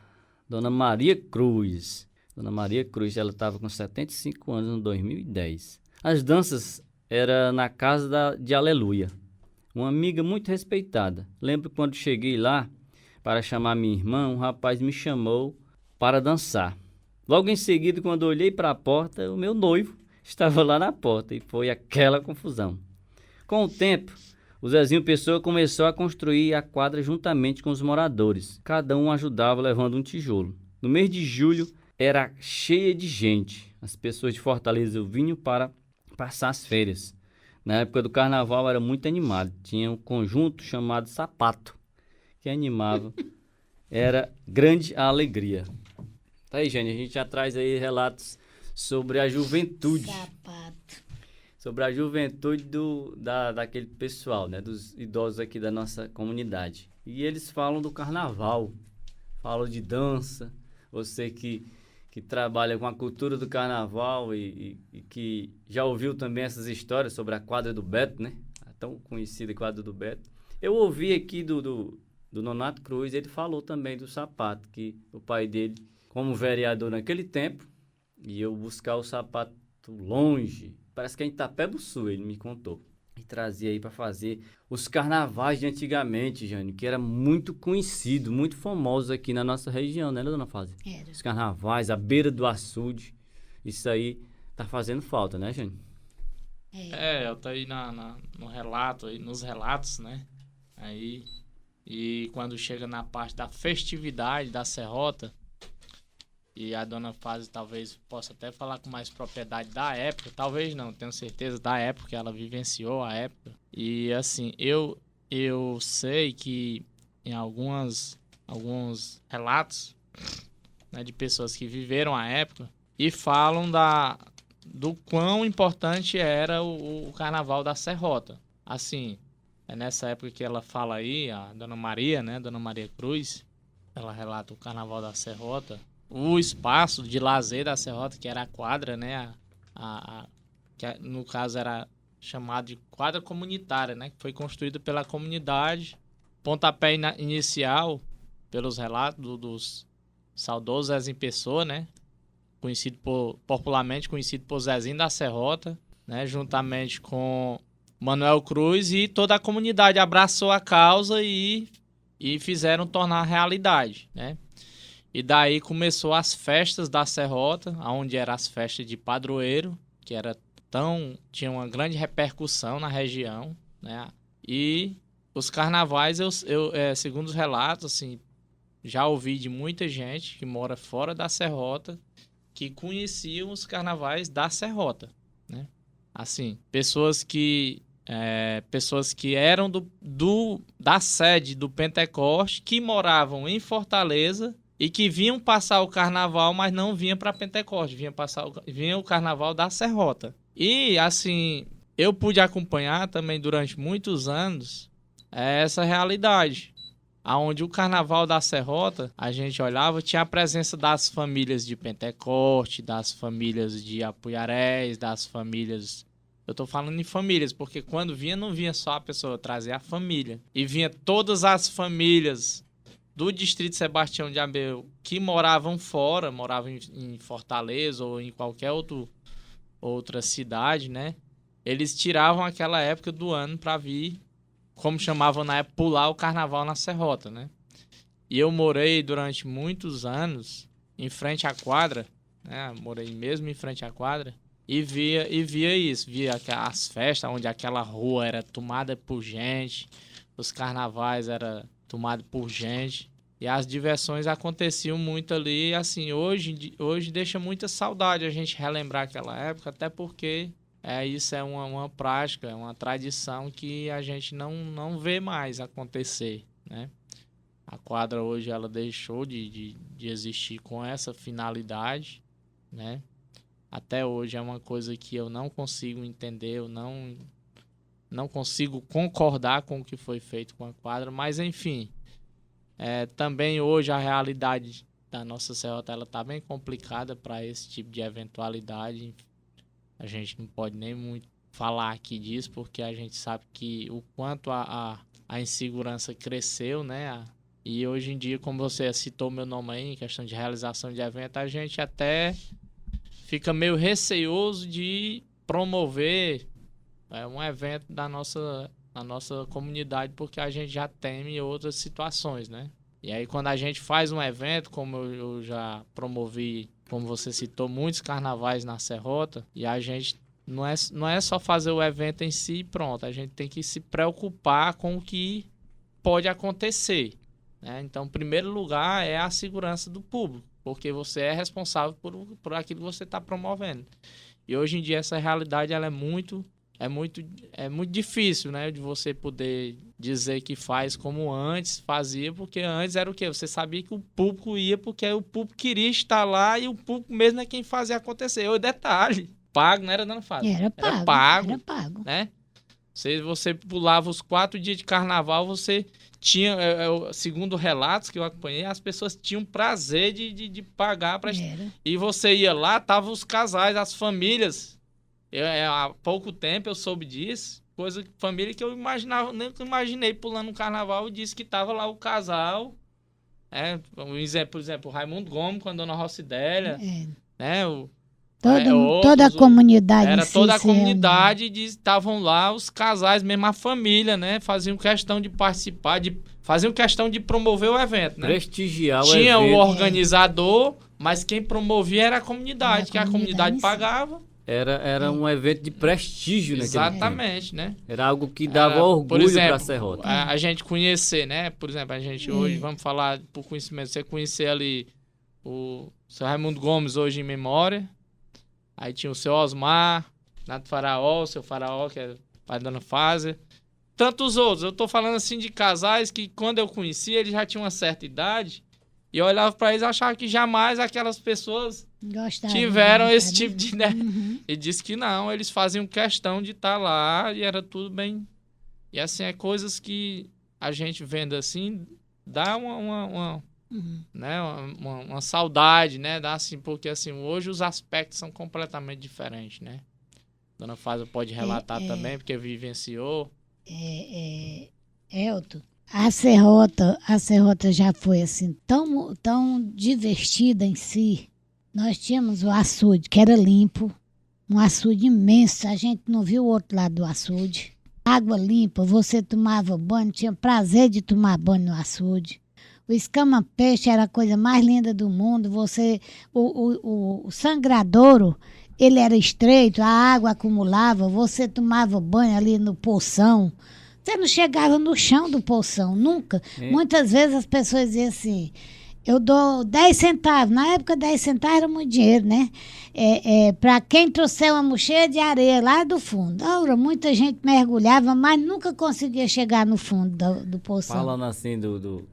Dona Maria Cruz. Dona Maria Cruz, ela estava com 75 anos em 2010. As danças eram na casa de Aleluia, uma amiga muito respeitada. Lembro quando cheguei lá para chamar minha irmã, um rapaz me chamou para dançar. Logo em seguida, quando olhei para a porta, o meu noivo estava lá na porta e foi aquela confusão. Com o tempo, o Zezinho Pessoa começou a construir a quadra juntamente com os moradores. Cada um ajudava levando um tijolo. No mês de julho era cheia de gente. As pessoas de Fortaleza vinham para passar as férias. Na época do carnaval era muito animado. Tinha um conjunto chamado Sapato, que animava. Era grande a alegria. Tá aí, Jane, a gente já traz aí relatos sobre a juventude. Sapato. Sobre a juventude daquele pessoal, né? Dos idosos aqui da nossa comunidade. E eles falam do carnaval, falam de dança. Você que trabalha com a cultura do carnaval e que já ouviu também essas histórias sobre a quadra do Beto, né? A tão conhecida quadra do Beto. Eu ouvi aqui do Nonato Cruz, ele falou também do sapato, que o pai dele, como vereador naquele tempo, ia buscar o sapato longe. Parece que é em Itapebussu, ele me contou. trazer aí para fazer os carnavais de antigamente, Jânio, que era muito conhecido, muito famoso aqui na nossa região, né, dona Fásia? Era. Os carnavais, a beira do açude, isso aí tá fazendo falta, né, Jânio? Eu tô aí no relato, aí, nos relatos, né? Aí, e quando chega na parte da festividade da serrota, e a dona Fásia talvez possa até falar com mais propriedade da época, talvez não, tenho certeza da época que ela vivenciou a época. E assim, eu sei que em alguns relatos, né, de pessoas que viveram a época e falam do quão importante era o Carnaval da Serrota. Assim, é nessa época que ela fala aí, a Dona Maria, né, Dona Maria Cruz, ela relata o Carnaval da Serrota, o espaço de lazer da Serrota, que era a quadra, né, que no caso era chamado de quadra comunitária, né, que foi construída pela comunidade, pontapé inicial, pelos relatos dos saudosos Zezinho Pessoa, né, popularmente conhecido por Zezinho da Serrota, né, juntamente com Manuel Cruz, e toda a comunidade abraçou a causa e fizeram tornar realidade, né? E daí começou as festas da Serrota, onde eram as festas de padroeiro, que tinha uma grande repercussão na região, né? E os carnavais, segundo os relatos, assim, já ouvi de muita gente que mora fora da Serrota, que conheciam os carnavais da Serrota, né? Assim, pessoas que eram da sede do Pentecoste, que moravam em Fortaleza e que vinham passar o carnaval, mas não vinham para Pentecoste, vinha o carnaval da Serrota. E, assim, eu pude acompanhar também durante muitos anos essa realidade, onde o Carnaval da Serrota, a gente olhava, tinha a presença das famílias de Pentecoste, das famílias de Apuiarés, das famílias... Eu tô falando em famílias, porque quando vinha, não vinha só a pessoa, trazia a família. E vinha todas as famílias do Distrito Sebastião de Abreu que moravam fora, moravam em Fortaleza ou em qualquer outra cidade, né? Eles tiravam aquela época do ano para vir, como chamavam na época, pular o carnaval na Serrota, né? E eu morei durante muitos anos em frente à quadra, né? Morei mesmo em frente à quadra e via isso, via as festas onde aquela rua era tomada por gente, os carnavais eram tomados por gente e as diversões aconteciam muito ali. E assim, hoje deixa muita saudade a gente relembrar aquela época, até porque isso é uma prática, é uma tradição que a gente não vê mais acontecer, né? A quadra hoje ela deixou de existir com essa finalidade, né? Até hoje é uma coisa que eu não consigo entender, eu não consigo concordar com o que foi feito com a quadra, mas enfim, também hoje a realidade da nossa Serrota ela está bem complicada para esse tipo de eventualidade. A gente não pode nem muito falar aqui disso, porque a gente sabe que o quanto a insegurança cresceu, né? E hoje em dia, como você citou meu nome aí, em questão de realização de evento, a gente até fica meio receoso de promover um evento na nossa comunidade, porque a gente já teme outras situações, né? E aí, quando a gente faz um evento, como eu já promovi, como você citou, muitos carnavais na Serrota, e a gente não é só fazer o evento em si e pronto, a gente tem que se preocupar com o que pode acontecer, né? Então, em primeiro lugar, é a segurança do público, porque você é responsável por aquilo que você está promovendo. E hoje em dia essa realidade ela é muito difícil, né, de você poder dizer que faz como antes fazia, porque antes era o quê? Você sabia que o público ia porque o público queria estar lá e o público mesmo é quem fazia acontecer. O detalhe, pago, não era dando fácil. Era pago. Né? Você pulava os 4 dias de carnaval, você tinha, segundo relatos que eu acompanhei, as pessoas tinham prazer de pagar para... E você ia lá, tava os casais, as famílias. Há pouco tempo eu soube disso, família que eu nunca imaginei pulando um carnaval, e disse que tava lá o casal, por exemplo, o Raimundo Gomes com a dona Rocidélia, né? Toda a comunidade. Era toda a comunidade, estavam lá os casais, mesmo a família, né? Faziam questão de participar, faziam questão de promover o evento, né? Prestigiar o Tinha evento. o organizador, mas quem promovia era a comunidade, que a comunidade pagava. Era um evento de prestígio, né? Exatamente, né? Era algo que dava orgulho para a Serrota. A gente conhecer, né? Por exemplo, a gente hoje, vamos falar por conhecimento, você conhecer ali o seu Raimundo Gomes hoje em memória. Aí tinha o seu Osmar, Nato Faraó, o seu Faraó, que é pai da Dona Fásia. Tantos outros. Eu tô falando assim de casais que quando eu conheci, eles já tinham uma certa idade. E eu olhava para eles e achava que jamais aquelas pessoas tiveram esse tipo de ideia. E disse que não, eles faziam questão de estar lá e era tudo bem. E assim, é coisas que a gente vendo assim, dá uma saudade, né? Dá assim, porque assim, hoje os aspectos são completamente diferentes, né? Dona Fásia pode relatar também, porque vivenciou. Elton, a Serrota já foi assim, tão divertida em si. Nós tínhamos o açude, que era limpo, um açude imenso, a gente não viu o outro lado do açude. Água limpa, você tomava banho, tinha prazer de tomar banho no açude. O escama-peixe era a coisa mais linda do mundo. O sangradouro, ele era estreito, a água acumulava, você tomava banho ali no poção. Você não chegava no chão do poção, nunca. Muitas vezes as pessoas diziam assim, eu dou 10 centavos. Na época, 10 centavos era muito dinheiro, né? Para quem trouxer uma mochila de areia lá do fundo. Ora, muita gente mergulhava, mas nunca conseguia chegar no fundo do poção. Falando assim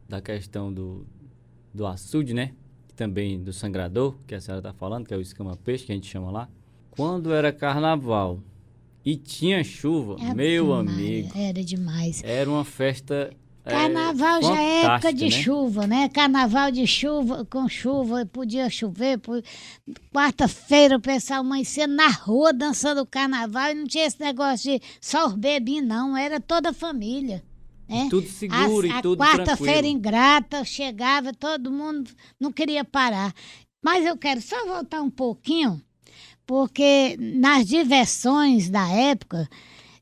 da questão do açude, né? Também do sangrador, que a senhora está falando, que é o escama-peixe, que a gente chama lá. Quando era carnaval e tinha chuva, meu amigo... Era demais. Era uma festa... Carnaval já é época de né? chuva, né? Carnaval de chuva, com chuva, podia chover. Quarta-feira o pessoal amanhecia na rua dançando carnaval e não tinha esse negócio de só os bebinhos, não. Era toda a família. Né? Tudo seguro e tudo tranquilo. A quarta-feira ingrata, chegava, todo mundo não queria parar. Mas eu quero só voltar um pouquinho, porque nas diversões da época...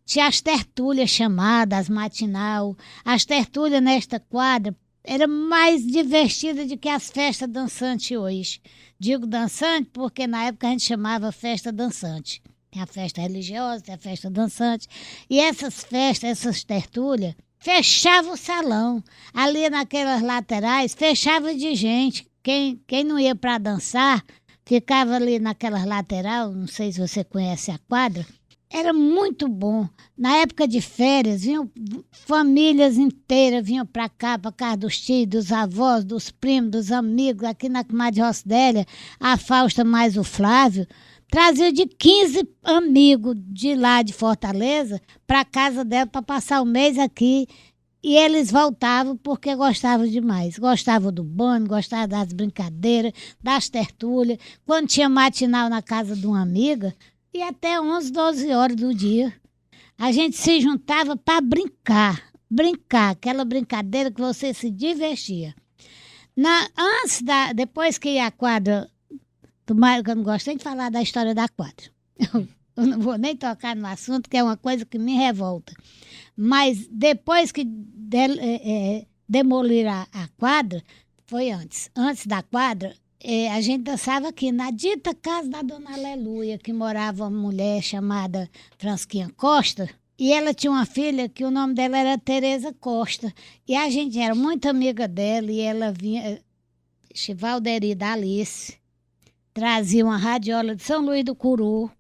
Tinha as tertúlias chamadas, as matinal. As tertúlias nesta quadra era mais divertida do que as festas dançantes hoje. Digo dançante porque na época a gente chamava festa dançante. Tem a festa religiosa, tem a festa dançante. E essas festas, essas tertúlias, fechavam o salão. Ali naquelas laterais, fechava de gente. Quem não ia para dançar, ficava ali naquelas laterais, não sei se você conhece a quadra. Era muito bom. Na época de férias, vinham famílias inteiras, vinham para cá, para casa dos tios, dos avós, dos primos, dos amigos. Aqui na comadre Rosdélia, a Fausta mais o Flávio, trazia de 15 amigos de lá de Fortaleza para casa dela para passar o mês aqui. E eles voltavam porque gostavam demais. Gostavam do banho, gostavam das brincadeiras, das tertúlias. Quando tinha matinal na casa de uma amiga... E até 11, 12 horas do dia, a gente se juntava para brincar, aquela brincadeira que você se divertia. Depois que a quadra, eu não gosto nem de falar da história da quadra, eu não vou nem tocar no assunto, que é uma coisa que me revolta. Mas depois que demoliram a quadra, foi antes da quadra, a gente dançava aqui na dita casa da Dona Aleluia, que morava uma mulher chamada Fransquinha Costa, e ela tinha uma filha que o nome dela era Tereza Costa, e a gente era muito amiga dela, e ela vinha, Chivalderi da Alice, trazia uma radiola de São Luís do Curu,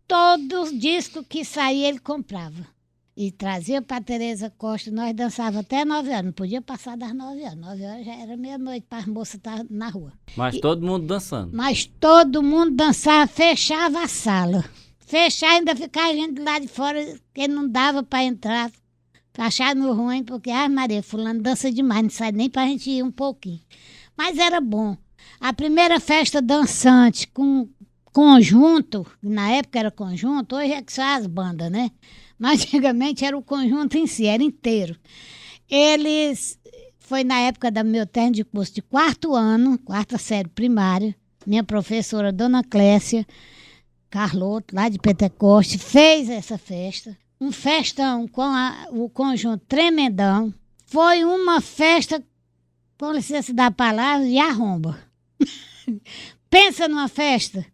todos os discos que saía ele comprava. E trazia para Tereza Costa, nós dançávamos até 9 horas, não podia passar das 9 horas. 9 horas já era meia-noite para as moças estar na rua. Todo mundo dançando. Mas todo mundo dançava, fechava a sala. Fechava, ainda ficava gente lá de fora, que não dava para entrar. Achava ruim, porque, Maria, fulano dança demais, não sai nem para a gente ir um pouquinho. Mas era bom. A primeira festa dançante com conjunto, na época era conjunto, hoje é que só as bandas, né? Mas antigamente era o conjunto em si, era inteiro. Foi na época do meu término de curso de 4º ano, 4ª série primária, minha professora, Dona Clécia, Carloto, lá de Pentecoste, fez essa festa. Um festão com o conjunto tremendão. Foi uma festa, com licença da palavra, de arromba. Pensa numa festa.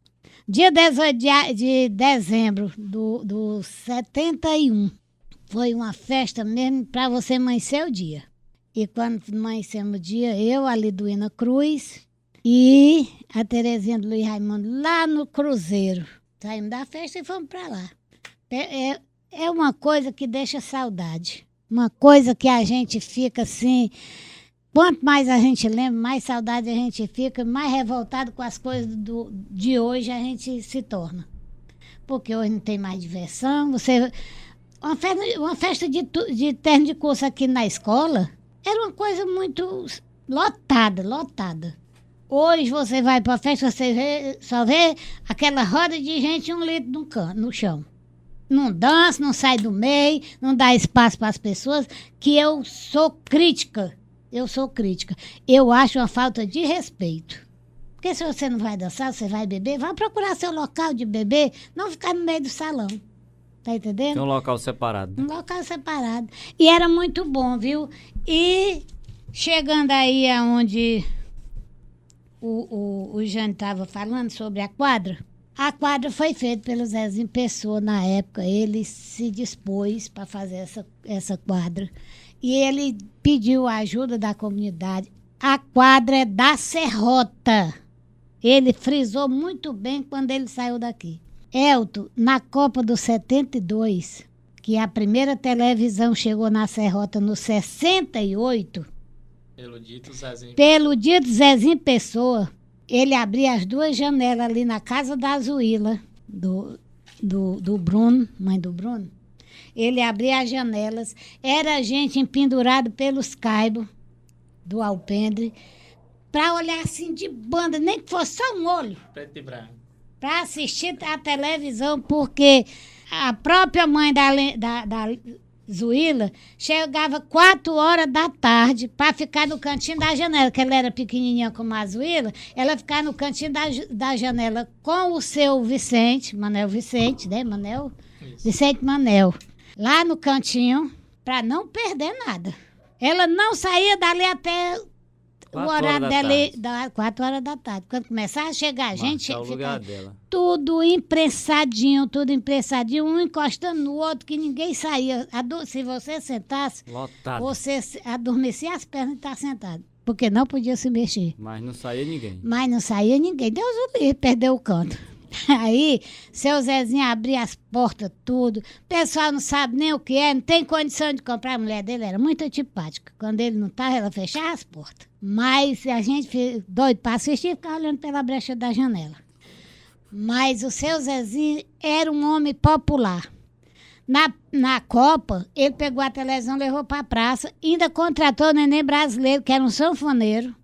Dia 18 de dezembro do 71. Foi uma festa mesmo para você amanhecer o dia. E quando amanhecemos o dia, eu, a Liduína Cruz e a Terezinha do Luiz Raimundo, lá no Cruzeiro. Saímos da festa e fomos para lá. É uma coisa que deixa saudade. Uma coisa que a gente fica assim... Quanto mais a gente lembra, mais saudade a gente fica, mais revoltado com as coisas de hoje a gente se torna. Porque hoje não tem mais diversão. Uma festa de terno de curso aqui na escola era uma coisa muito lotada. Hoje você vai para a festa, só vê aquela roda de gente 1 litro no chão. Não dança, não sai do meio, não dá espaço para as pessoas, que eu sou crítica. Eu acho uma falta de respeito. Porque se você não vai dançar, você vai beber, vai procurar seu local de beber, não ficar no meio do salão. Tá entendendo? Tem um local separado. Um local separado. E era muito bom, viu? E chegando aí aonde o Jânio estava falando sobre a quadra foi feita pelo Zezinho Pessoa na época. Ele se dispôs para fazer essa quadra. E ele pediu a ajuda da comunidade. A quadra é da Serrota. Ele frisou muito bem quando ele saiu daqui. Elton, na Copa do 72, que a primeira televisão chegou na Serrota no 68, pelo dito Zezinho Pessoa, ele abria as 2 janelas ali na casa da Azuíla, do Bruno, mãe do Bruno. Ele abria as janelas, era gente empendurada pelos caibos do alpendre, para olhar assim de banda, nem que fosse só um olho. Preto e branco. Para assistir a televisão, porque a própria mãe da Zuíla chegava 4 horas da tarde para ficar no cantinho da janela, que ela era pequenininha como a Zuíla, ela ficava no cantinho da janela com o seu Vicente, Manel Vicente, né, Manel? Isso. Vicente Manel, lá no cantinho, para não perder nada. Ela não saía dali até o horário dela, 4 horas da tarde. Quando começava a chegar a gente, ficava tudo imprensadinho, um encostando no outro, que ninguém saía. Se você sentasse, lotado, você adormecia as pernas e estava sentado, porque não podia se mexer. Mas não saía ninguém. Deus o livre, perdeu o canto. Aí, seu Zezinho abria as portas, tudo. O pessoal não sabe nem o que é, não tem condição de comprar. A mulher dele era muito antipática. Quando ele não estava, ela fechava as portas. Mas a gente, doido para assistir, ficava olhando pela brecha da janela. Mas o seu Zezinho era um homem popular. Na Copa, ele pegou a televisão, levou para a praça, ainda contratou o neném brasileiro, que era um sanfoneiro,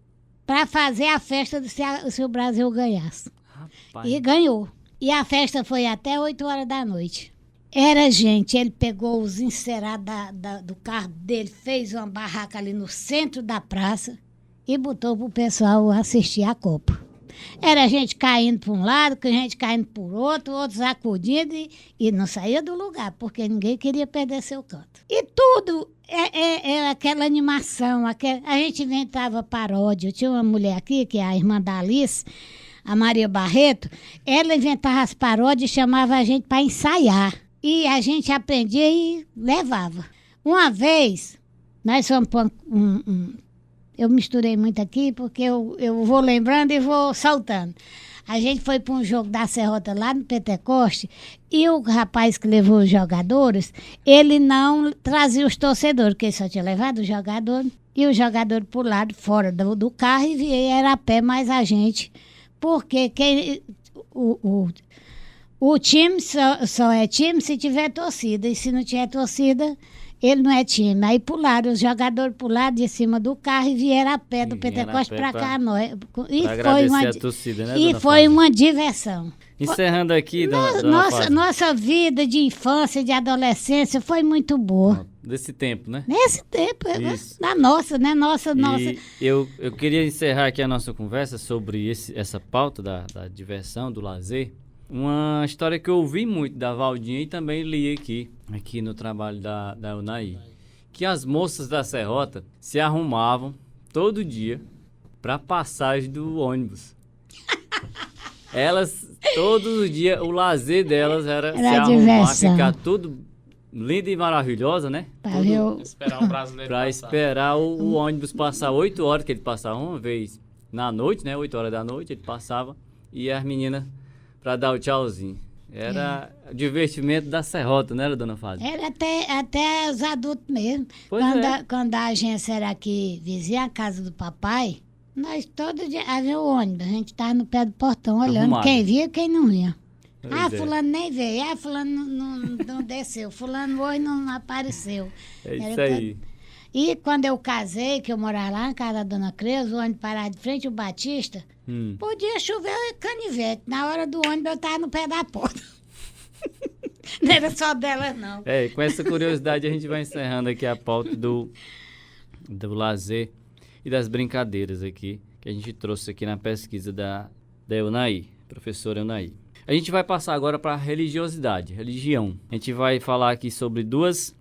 para fazer a festa se o Brasil ganhasse. Rapaz. E ganhou. E a festa foi até 8 horas da noite. Era gente, ele pegou os encerados do carro dele, fez uma barraca ali no centro da praça e botou pro pessoal assistir a Copa. Era gente caindo para um lado, gente caindo por outro, outros sacudindo e não saía do lugar, porque ninguém queria perder seu canto. E tudo é aquela animação, a gente inventava paródia. Eu tinha uma mulher aqui, que é a irmã da Alice, a Maria Barreto, ela inventava as paródias e chamava a gente para ensaiar. E a gente aprendia e levava. Uma vez, nós fomos para eu misturei muito aqui, porque eu vou lembrando e vou saltando. A gente foi para um jogo da Serrota lá no Pentecoste e o rapaz que levou os jogadores, ele não trazia os torcedores, porque ele só tinha levado os jogadores. E o jogador por lado, fora do carro, e era a pé mais a gente. Porque o time só é time se tiver torcida. E se não tiver torcida, ele não é time. Aí pularam, os jogadores pularam de cima do carro e vieram a pé do Pentecoste para cá. E foi uma diversão. Encerrando aqui, nossa vida de infância, de adolescência foi muito boa. Desse tempo, né? Nesse tempo, da nossa, né? Nossa. Eu queria encerrar aqui a nossa conversa sobre essa pauta da diversão, do lazer, Uma história que eu ouvi muito da Valdinha e também li aqui no trabalho da UNAI, que as moças da Serrota se arrumavam todo dia para passagem do ônibus. Elas, todos os dias, o lazer delas era se arrumar, diversão. ficar tudo linda e maravilhosa, né? Esperar o brasileiro Pra passar. esperar o ônibus passar 8 horas, que ele passava uma vez na noite, né? 8 horas da noite ele passava, e as meninas pra dar o tchauzinho. Era o divertimento da Serrota, não era, dona Fábio? Era até os adultos mesmo. Pois Quando a agência era aqui, vizinha a casa do papai, nós todo dia havia o ônibus. A gente estava no pé do portão olhando Arrumado. quem via e quem não via. Pois é. Fulano nem veio. Fulano não desceu. Fulano hoje não apareceu. É isso Era aí. E quando eu casei, que eu morava lá na casa da dona Creuza, o ônibus parava de frente ao Batista, podia chover canivete. Na hora do ônibus eu estava no pé da porta. Não era só dela, não. Com essa curiosidade a gente vai encerrando aqui a pauta do lazer e das brincadeiras aqui, que a gente trouxe aqui na pesquisa da Eunaí, professora Eunaí. A gente vai passar agora para a religião. A gente vai falar aqui sobre duas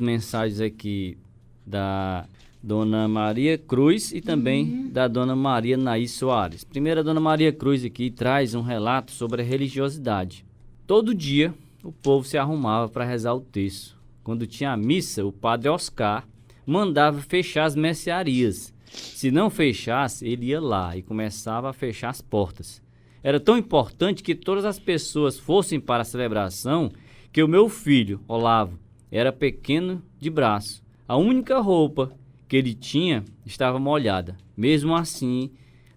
mensagens aqui da Dona Maria Cruz e também da Dona Maria Naí Soares. Primeiro, a Dona Maria Cruz aqui traz um relato sobre a religiosidade. Todo dia o povo se arrumava para rezar o terço. Quando tinha a missa, o padre Oscar mandava fechar as mercearias. Se não fechasse, ele ia lá e começava a fechar as portas. Era tão importante que todas as pessoas fossem para a celebração que o meu filho, Olavo, era pequeno de braço. A única roupa que ele tinha estava molhada. Mesmo assim,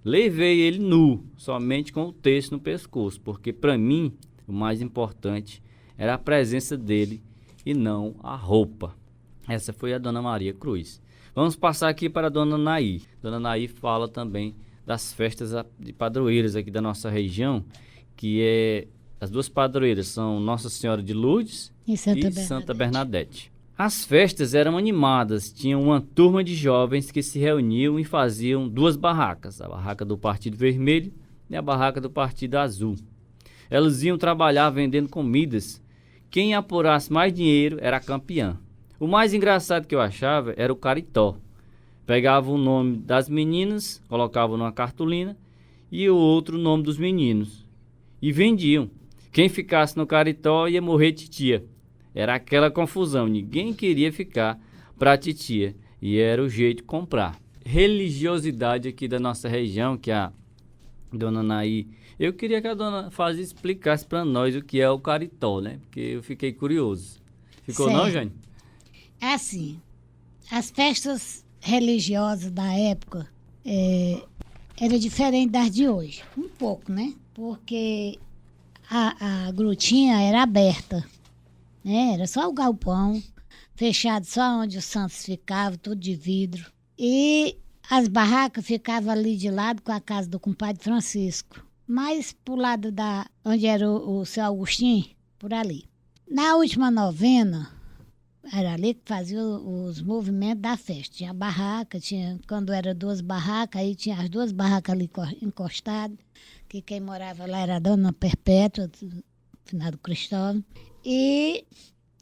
levei ele nu, somente com o terço no pescoço, porque para mim o mais importante era a presença dele e não a roupa. Essa foi a Dona Maria Cruz. Vamos passar aqui para a Dona Naí. Dona Naí fala também das festas de padroeiras aqui da nossa região, que as duas padroeiras são Nossa Senhora de Lourdes e Santa Bernadette. As festas eram animadas, tinham uma turma de jovens que se reuniam e faziam duas barracas, a barraca do Partido Vermelho e a barraca do Partido Azul. Elas iam trabalhar vendendo comidas. Quem apurasse mais dinheiro era campeã. O mais engraçado que eu achava era o caritó. Pegava o nome das meninas, colocava numa cartolina e o outro nome dos meninos. E vendiam. Quem ficasse no caritó ia morrer de titia. Era aquela confusão, ninguém queria ficar para a titia. E era o jeito de comprar. Religiosidade aqui da nossa região, que a Dona Naí... Eu queria que a Dona Fazia explicasse para nós o que é o caritó, né? Porque eu fiquei curioso. Ficou certo. Não, Jane? É assim, as festas religiosas da época era diferente das de hoje. Um pouco, né? Porque a grutinha era aberta, né? Era só o galpão, fechado só onde os santos ficavam, tudo de vidro. E as barracas ficavam ali de lado com a casa do compadre Francisco. Mais pro lado onde era o seu Agostinho, por ali. Na última novena, era ali que fazia os movimentos da festa. Tinha barraca, quando era duas barracas, aí tinha as duas barracas ali encostadas, que quem morava lá era a Dona Perpétua, finado Cristóvão. E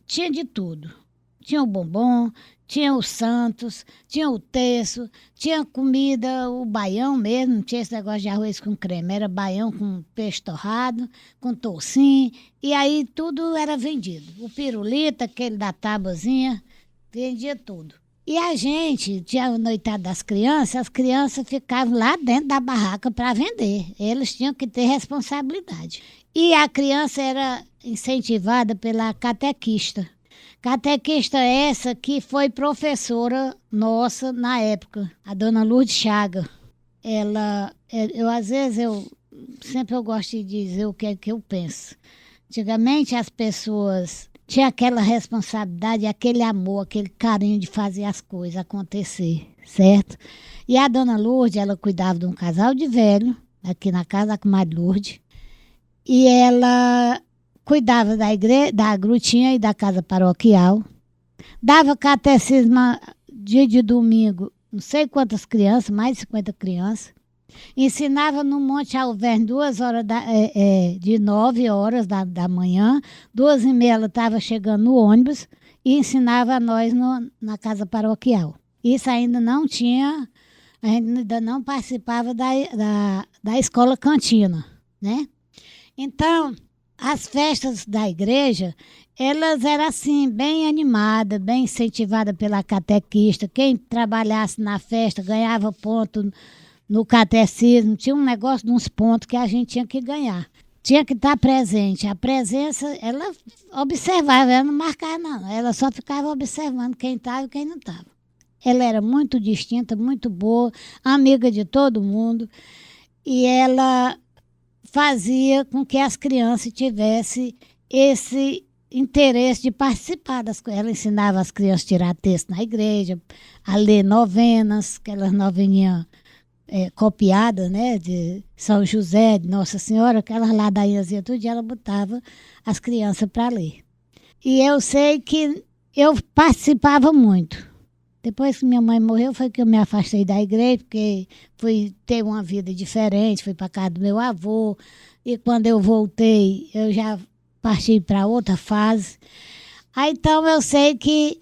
tinha de tudo. Tinha o bombom, tinha os santos, tinha o terço, tinha comida, o baião mesmo, não tinha esse negócio de arroz com creme, era baião com peixe torrado, com toucinho, e aí tudo era vendido. O pirulito, aquele da tabuazinha, vendia tudo. E a gente, tinha a noitada das crianças, as crianças ficavam lá dentro da barraca para vender. Eles tinham que ter responsabilidade. E a criança era incentivada pela catequista. Catequista essa que foi professora nossa na época, a Dona Lourdes Chaga. Às vezes, sempre eu gosto de dizer o que é que eu penso. Antigamente as pessoas tinham aquela responsabilidade, aquele amor, aquele carinho de fazer as coisas acontecer, certo? E a Dona Lourdes, ela cuidava de um casal de velho, aqui na casa da comadre Lourdes, e ela cuidava da grutinha e da casa paroquial, dava catecismo dia de domingo, não sei quantas crianças, mais de 50 crianças, Ensinava no Monte Alverne 9 horas da manhã, 2h30 ela estava chegando no ônibus e ensinava a nós na casa paroquial. Isso ainda não tinha, ainda não participava da escola cantina, né? Então, as festas da igreja, elas eram assim, bem animadas, bem incentivadas pela catequista. Quem trabalhasse na festa ganhava ponto no catecismo, tinha um negócio de uns pontos que a gente tinha que ganhar. Tinha que estar presente. A presença, ela observava, ela não marcava não. Ela só ficava observando quem estava e quem não estava. Ela era muito distinta, muito boa, amiga de todo mundo. E ela fazia com que as crianças tivessem esse interesse de participar das coisas. Ela ensinava as crianças a tirar texto na igreja, a ler novenas, aquelas noveninhas copiadas, né, de São José, de Nossa Senhora, aquelas ladainhas, todo dia ela botava as crianças para ler. E eu sei que eu participava muito. Depois que minha mãe morreu, foi que eu me afastei da igreja, porque fui ter uma vida diferente, fui para casa do meu avô, e quando eu voltei, eu já parti para outra fase. Aí, então, eu sei que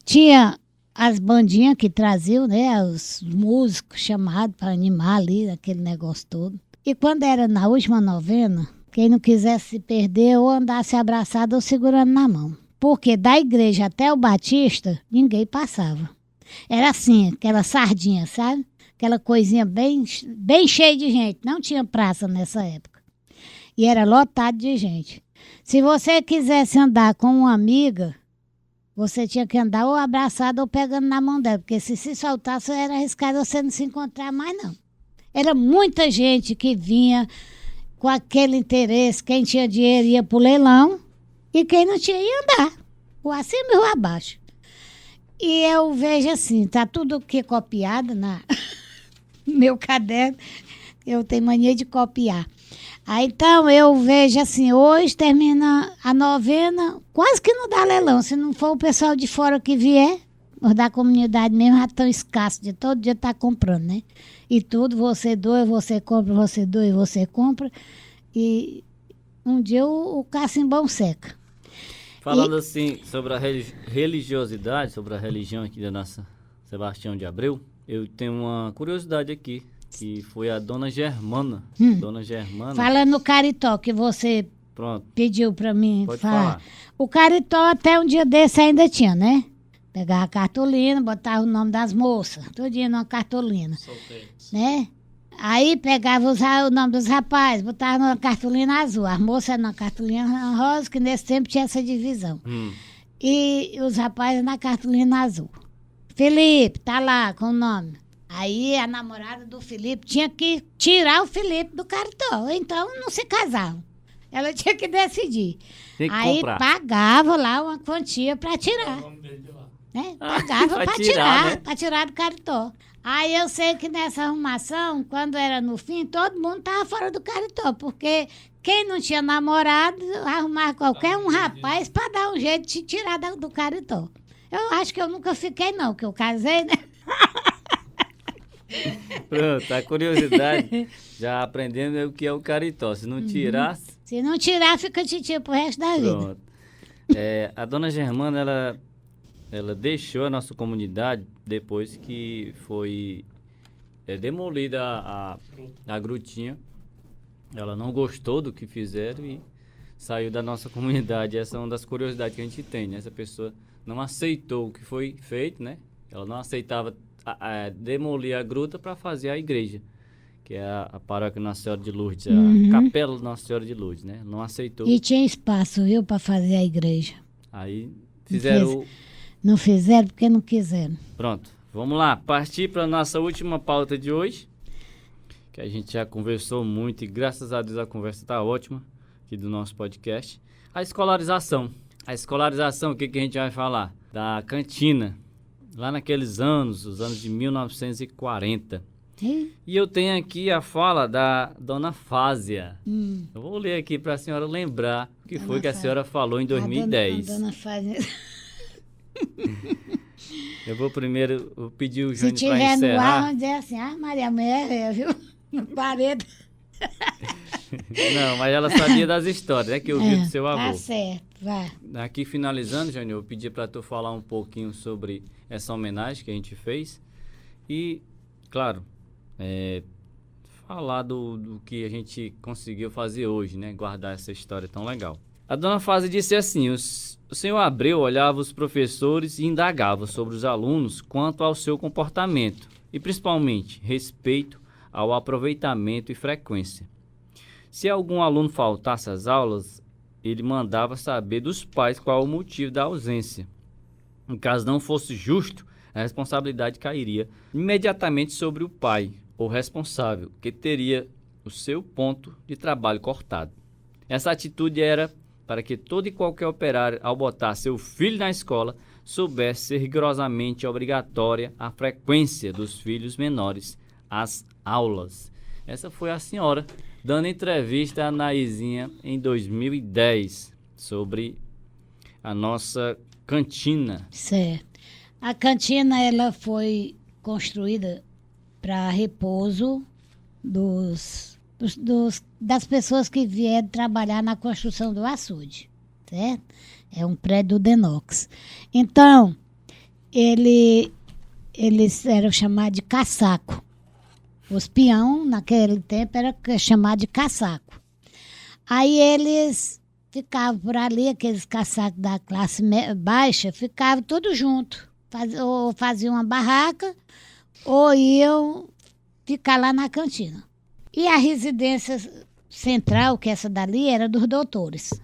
tinha as bandinhas que traziam, né, os músicos chamados para animar ali, aquele negócio todo. E quando era na última novena, quem não quisesse se perder, ou andasse abraçado ou segurando na mão. Porque da igreja até o Batista, ninguém passava. Era assim, aquela sardinha, sabe? Aquela coisinha bem, bem cheia de gente. Não tinha praça nessa época. E era lotado de gente. Se você quisesse andar com uma amiga, você tinha que andar ou abraçado ou pegando na mão dela. Porque se soltasse, era arriscado você não se encontrar mais, não. Era muita gente que vinha com aquele interesse. Quem tinha dinheiro ia pro leilão e quem não tinha ia andar. Ou acima ou abaixo. E eu vejo assim, tá tudo que copiado no meu caderno. Eu tenho mania de copiar. Aí, então, eu vejo assim, hoje termina a novena, quase que não dá leilão. Se não for o pessoal de fora que vier, os da comunidade mesmo já estão escassos, de todo dia tá comprando, né? E tudo, você doa, você compra, você doa e você compra. E um dia o cacimbão seca. Falando assim sobre a religiosidade, sobre a religião aqui da nossa Sebastião de Abreu, eu tenho uma curiosidade aqui, que foi a Dona Germana. Dona Germana. Fala no caritó, que você pediu para mim falar. O caritó até um dia desse ainda tinha, né? Pegava a cartolina, botava o nome das moças, todo dia numa cartolina. Solteiros. Né? Aí pegava o nome dos rapazes, botava numa cartolina azul. As moças na cartolina rosa, que nesse tempo tinha essa divisão. E os rapazes na cartolina azul. Felipe, tá lá com o nome. Aí a namorada do Felipe tinha que tirar o Felipe do caritó, então não se casavam. Ela tinha que decidir. Aí comprar. Pagava lá uma quantia para tirar. Né? Pagava para tirar, né? Para tirar do caritó. Aí eu sei que nessa arrumação, quando era no fim, todo mundo estava fora do caritó, porque quem não tinha namorado arrumava qualquer um rapaz para dar um jeito de tirar do caritó. Eu acho que eu nunca fiquei não, que eu casei, né? Pronto, a curiosidade, já aprendendo o que é o caritó. Se não tirar... Se não tirar, fica titia pro resto da vida. Pronto. A Dona Germana, ela deixou a nossa comunidade depois que foi demolida a grutinha. Ela não gostou do que fizeram e saiu da nossa comunidade. Essa é uma das curiosidades que a gente tem, né? Essa pessoa não aceitou o que foi feito, né? Ela não aceitava demolir a gruta para fazer a igreja, que é a paróquia Nossa Senhora de Lourdes, a capela Nossa Senhora de Lourdes, né? Não aceitou. E tinha espaço, viu, para fazer a igreja. Aí fizeram... Não fizeram porque não quiseram. Pronto, vamos lá, partir para a nossa última pauta de hoje, que a gente já conversou muito e graças a Deus a conversa está ótima aqui do nosso podcast. A escolarização. A escolarização, o que a gente vai falar? Da cantina. Lá naqueles anos, os anos de 1940. E eu tenho aqui a fala da Dona Fásia. Eu vou ler aqui para a senhora lembrar o que Dona foi que a senhora falou em 2010. A Dona Fásia. Eu vou primeiro pedir o Júnior para encerrar. Se tiver no ar, encerrar. vamos dizer assim, Maria, amanhã viu? Parede. Não, mas ela sabia das histórias, né? Que eu vi do seu Tá avô. certo, vai. Aqui finalizando, Jânio, eu pedi para tu falar um pouquinho sobre essa homenagem que a gente fez. E, claro, falar do que a gente conseguiu fazer hoje, né? Guardar essa história tão legal. A dona Fase disse assim: o senhor Abreu olhava os professores e indagava sobre os alunos quanto ao seu comportamento e, principalmente, respeito ao aproveitamento e frequência. Se algum aluno faltasse às aulas, ele mandava saber dos pais qual o motivo da ausência. Em caso não fosse justo, a responsabilidade cairia imediatamente sobre o pai ou responsável, que teria o seu ponto de trabalho cortado. Essa atitude era para que todo e qualquer operário, ao botar seu filho na escola, soubesse ser rigorosamente obrigatória a frequência dos filhos menores às aulas. Essa foi a senhora dando entrevista à Naizinha em 2010 sobre a nossa cantina. Certo. A cantina ela foi construída para repouso das pessoas que vieram trabalhar na construção do açude, certo? É um prédio do Denox. Então, eles eram chamados de caçaco. Os peão, naquele tempo, era chamado de caçaco. Aí eles ficavam por ali, aqueles caçacos da classe baixa, ficavam todos juntos. Ou faziam uma barraca, ou iam ficar lá na cantina. E a residência central, que essa dali, era dos doutores.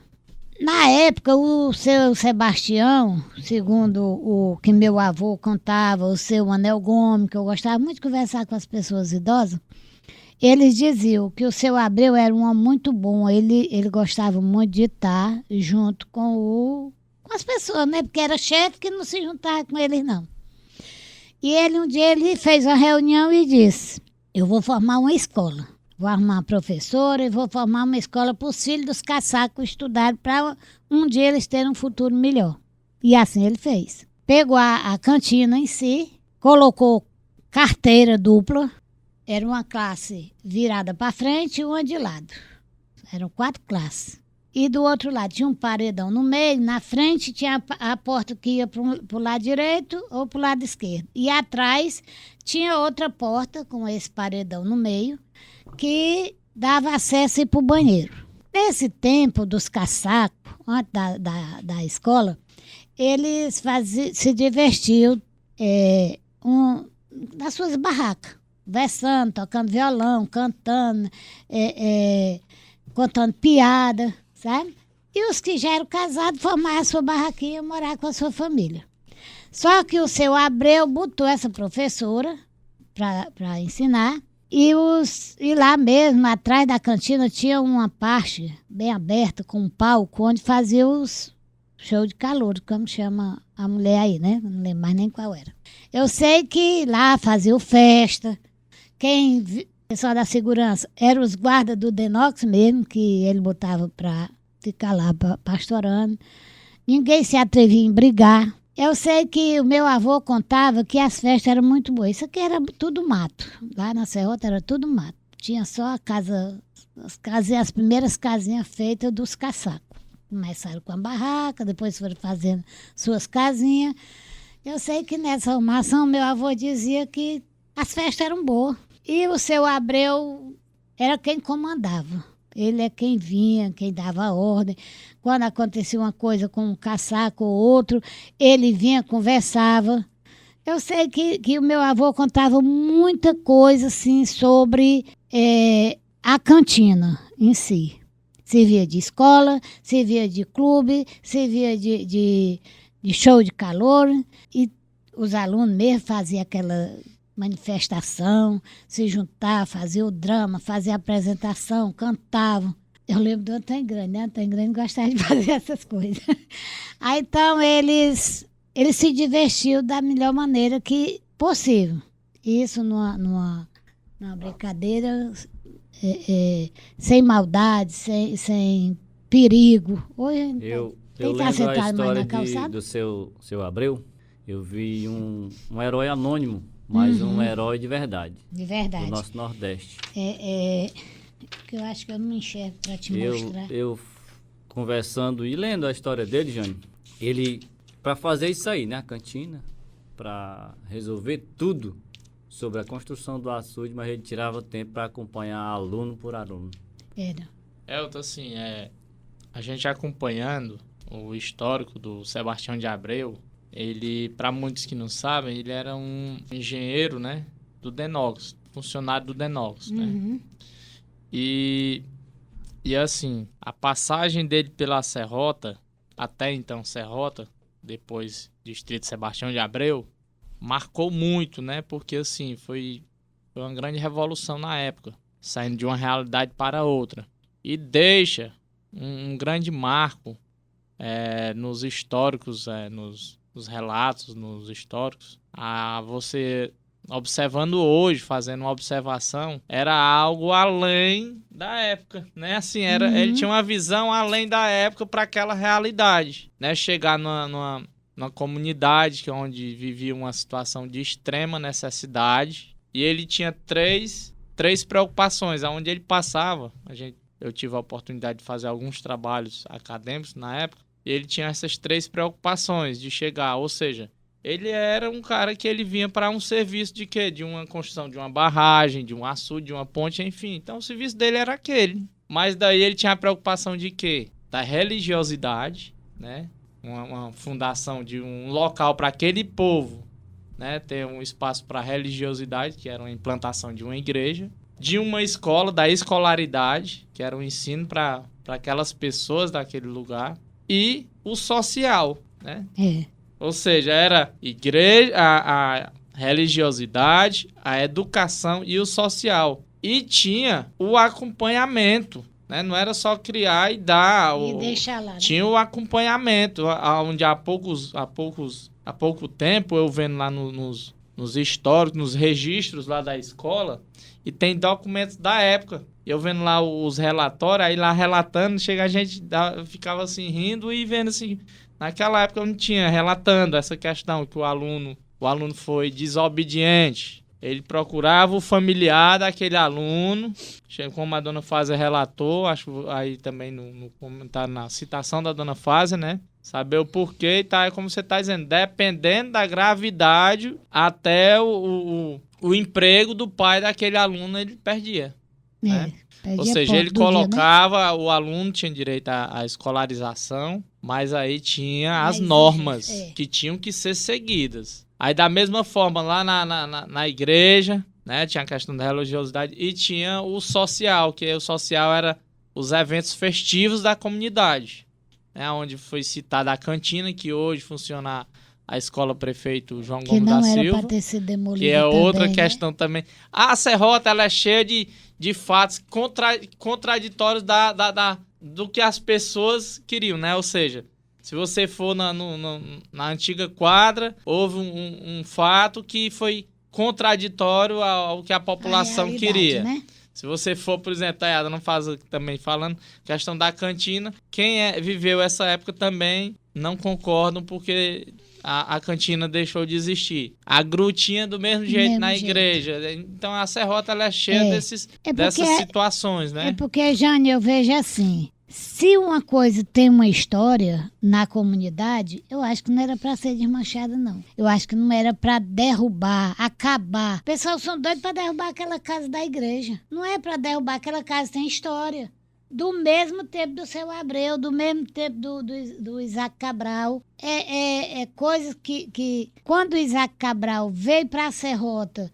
Na época, o seu Sebastião, segundo o que meu avô contava, o seu Anel Gomes, que eu gostava muito de conversar com as pessoas idosas, eles diziam que o seu Abreu era um homem muito bom, ele gostava muito de estar junto com as pessoas, né? Porque era chefe que não se juntava com eles, não. E um dia ele fez uma reunião e disse: eu vou formar uma escola. Vou arrumar uma professora e vou formar uma escola para os filhos dos caçacos estudarem para um dia eles terem um futuro melhor. E assim ele fez. Pegou a cantina em si, colocou carteira dupla, era uma classe virada para frente e uma de lado. Eram 4 classes. E do outro lado tinha um paredão no meio, na frente tinha a porta que ia para o lado direito ou para o lado esquerdo. E atrás tinha outra porta com esse paredão no meio, que dava acesso para o banheiro. Nesse tempo dos caçacos, antes da escola, eles se divertiam nas suas barracas, conversando, tocando violão, cantando, contando piada, sabe? E os que já eram casados formaram a sua barraquinha e morar com a sua família. Só que o seu Abreu botou essa professora para ensinar. E lá mesmo, atrás da cantina, tinha uma parte bem aberta, com um palco, onde fazia os shows de calor, como chama a mulher aí, né? Não lembro mais nem qual era. Eu sei que lá fazia festa. Pessoal da segurança, eram os guardas do Denox mesmo, que ele botava para ficar lá pastorando. Ninguém se atrevia em brigar. Eu sei que o meu avô contava que as festas eram muito boas. Isso aqui era tudo mato. Lá na Serrota era tudo mato. Tinha só as primeiras casinhas feitas dos caçacos. Começaram com a barraca, depois foram fazendo suas casinhas. Eu sei que nessa arrumação meu avô dizia que as festas eram boas. E o seu Abreu era quem comandava. Ele é quem vinha, quem dava a ordem. Quando acontecia uma coisa com um caçaco ou outro, ele vinha, conversava. Eu sei que o meu avô contava muita coisa assim, sobre a cantina em si. Servia de escola, servia de clube, servia de show de calor. E os alunos mesmo faziam aquela manifestação, se juntavam, faziam o drama, faziam a apresentação, cantavam. Eu lembro do Antônio Grande, né? Antônio Grande gostava de fazer essas coisas. Aí, então, eles se divertiam da melhor maneira que possível. Isso numa brincadeira sem maldade, sem perigo. Hoje, Eu quem está lembro a sentado mais na história calçada? do seu Abreu. Eu vi um herói anônimo mas um herói de verdade. De verdade. Do nosso Nordeste. Que eu acho que eu não enxergo para te mostrar. Eu conversando e lendo a história dele, Jane, ele, para fazer isso aí, né, a cantina, para resolver tudo sobre a construção do açude, mas ele tirava tempo para acompanhar aluno por aluno. Era. Elton, assim, a gente acompanhando o histórico do Sebastião de Abreu, ele, para muitos que não sabem, ele era um engenheiro, né, do Denox, funcionário do Denox, né? E assim, a passagem dele pela Serrota, até então Serrota, depois Distrito Sebastião de Abreu, marcou muito, né? Porque, assim, foi uma grande revolução na época, saindo de uma realidade para outra. E deixa um grande marco nos históricos, nos relatos, nos históricos. Você observando hoje, fazendo uma observação, era algo além da época, né? Assim, ele tinha uma visão além da época para aquela realidade, né? Chegar numa comunidade onde vivia uma situação de extrema necessidade, e ele tinha três preocupações. Aonde ele passava, eu tive a oportunidade de fazer alguns trabalhos acadêmicos na época, e ele tinha essas 3 preocupações de chegar, ou seja, ele era um cara que ele vinha para um serviço de quê? De uma construção de uma barragem, de um açude, de uma ponte, enfim. Então o serviço dele era aquele. Mas daí ele tinha a preocupação de quê? Da religiosidade, né? Uma fundação de um local para aquele povo, né? Ter um espaço para religiosidade, que era uma implantação de uma igreja. De uma escola, da escolaridade, que era um ensino para aquelas pessoas daquele lugar. E o social, né? Ou seja, era igreja, a religiosidade, a educação e o social. E tinha o acompanhamento, né? Não era só criar e dar. E deixar lá, né? Tinha o acompanhamento, onde há pouco tempo, eu vendo lá nos históricos, nos registros lá da escola, e tem documentos da época. Eu vendo lá os relatórios, aí lá relatando, a gente ficava assim, rindo e vendo assim. Naquela época eu não tinha relatando essa questão que o aluno foi desobediente. Ele procurava o familiar daquele aluno, como a dona Fásia relatou, acho aí também no comentário, na citação da dona Fásia, né? Saber o porquê, tá, como você está dizendo, dependendo da gravidade, até o emprego do pai daquele aluno ele perdia. Né? Ou seja, ele colocava, dia, né? O aluno tinha direito à escolarização, mas aí tinha as normas que tinham que ser seguidas. Aí da mesma forma, lá na igreja, né, tinha a questão da religiosidade e tinha o social, que o social era os eventos festivos da comunidade, né, onde foi citada a cantina, que hoje funciona a Escola Prefeito João Gomes da Silva. Que não era para ter sido demolida, que é outra também, questão, né? Também. A Serrota, ela é cheia de fatos contraditórios do que as pessoas queriam, né? Ou seja, se você for na antiga quadra, houve um fato que foi contraditório ao que a população queria. Né? Se você for, por exemplo, a não faz também falando, questão da cantina, quem viveu essa época também não concordam porque a cantina deixou de existir. A grutinha do mesmo jeito na igreja. Então a Serrota, ela é cheia dessas situações, né? É porque, Jane, eu vejo assim, se uma coisa tem uma história na comunidade, eu acho que não era para ser desmanchada, não. Eu acho que não era para derrubar, acabar. O pessoal são doidos para derrubar aquela casa da igreja. Não é para derrubar, aquela casa tem história. Do mesmo tempo do Seu Abreu, do mesmo tempo do Isaac Cabral. Coisas que quando o Isaac Cabral veio para a Serrota,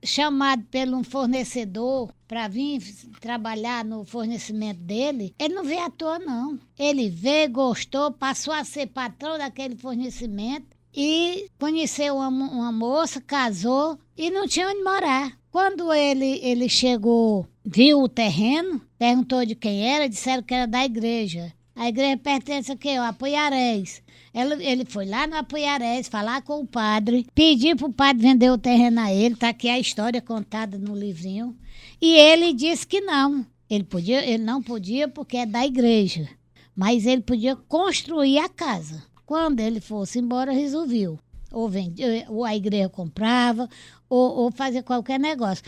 chamado por um fornecedor para vir trabalhar no fornecimento dele, ele não veio à toa, não. Ele veio, gostou, passou a ser patrão daquele fornecimento e conheceu uma moça, casou e não tinha onde morar. Quando ele chegou, viu o terreno, perguntou de quem era, disseram que era da igreja. A igreja pertence a quê? Ao Apoiarés. Ele foi lá no Apoiarés falar com o padre, pedir para o padre vender o terreno a ele, está aqui a história contada no livrinho, e ele disse que não. Ele não podia porque é da igreja, mas ele podia construir a casa. Quando ele fosse embora, resolveu. ou vendia, ou a igreja comprava, ou fazia qualquer negócio.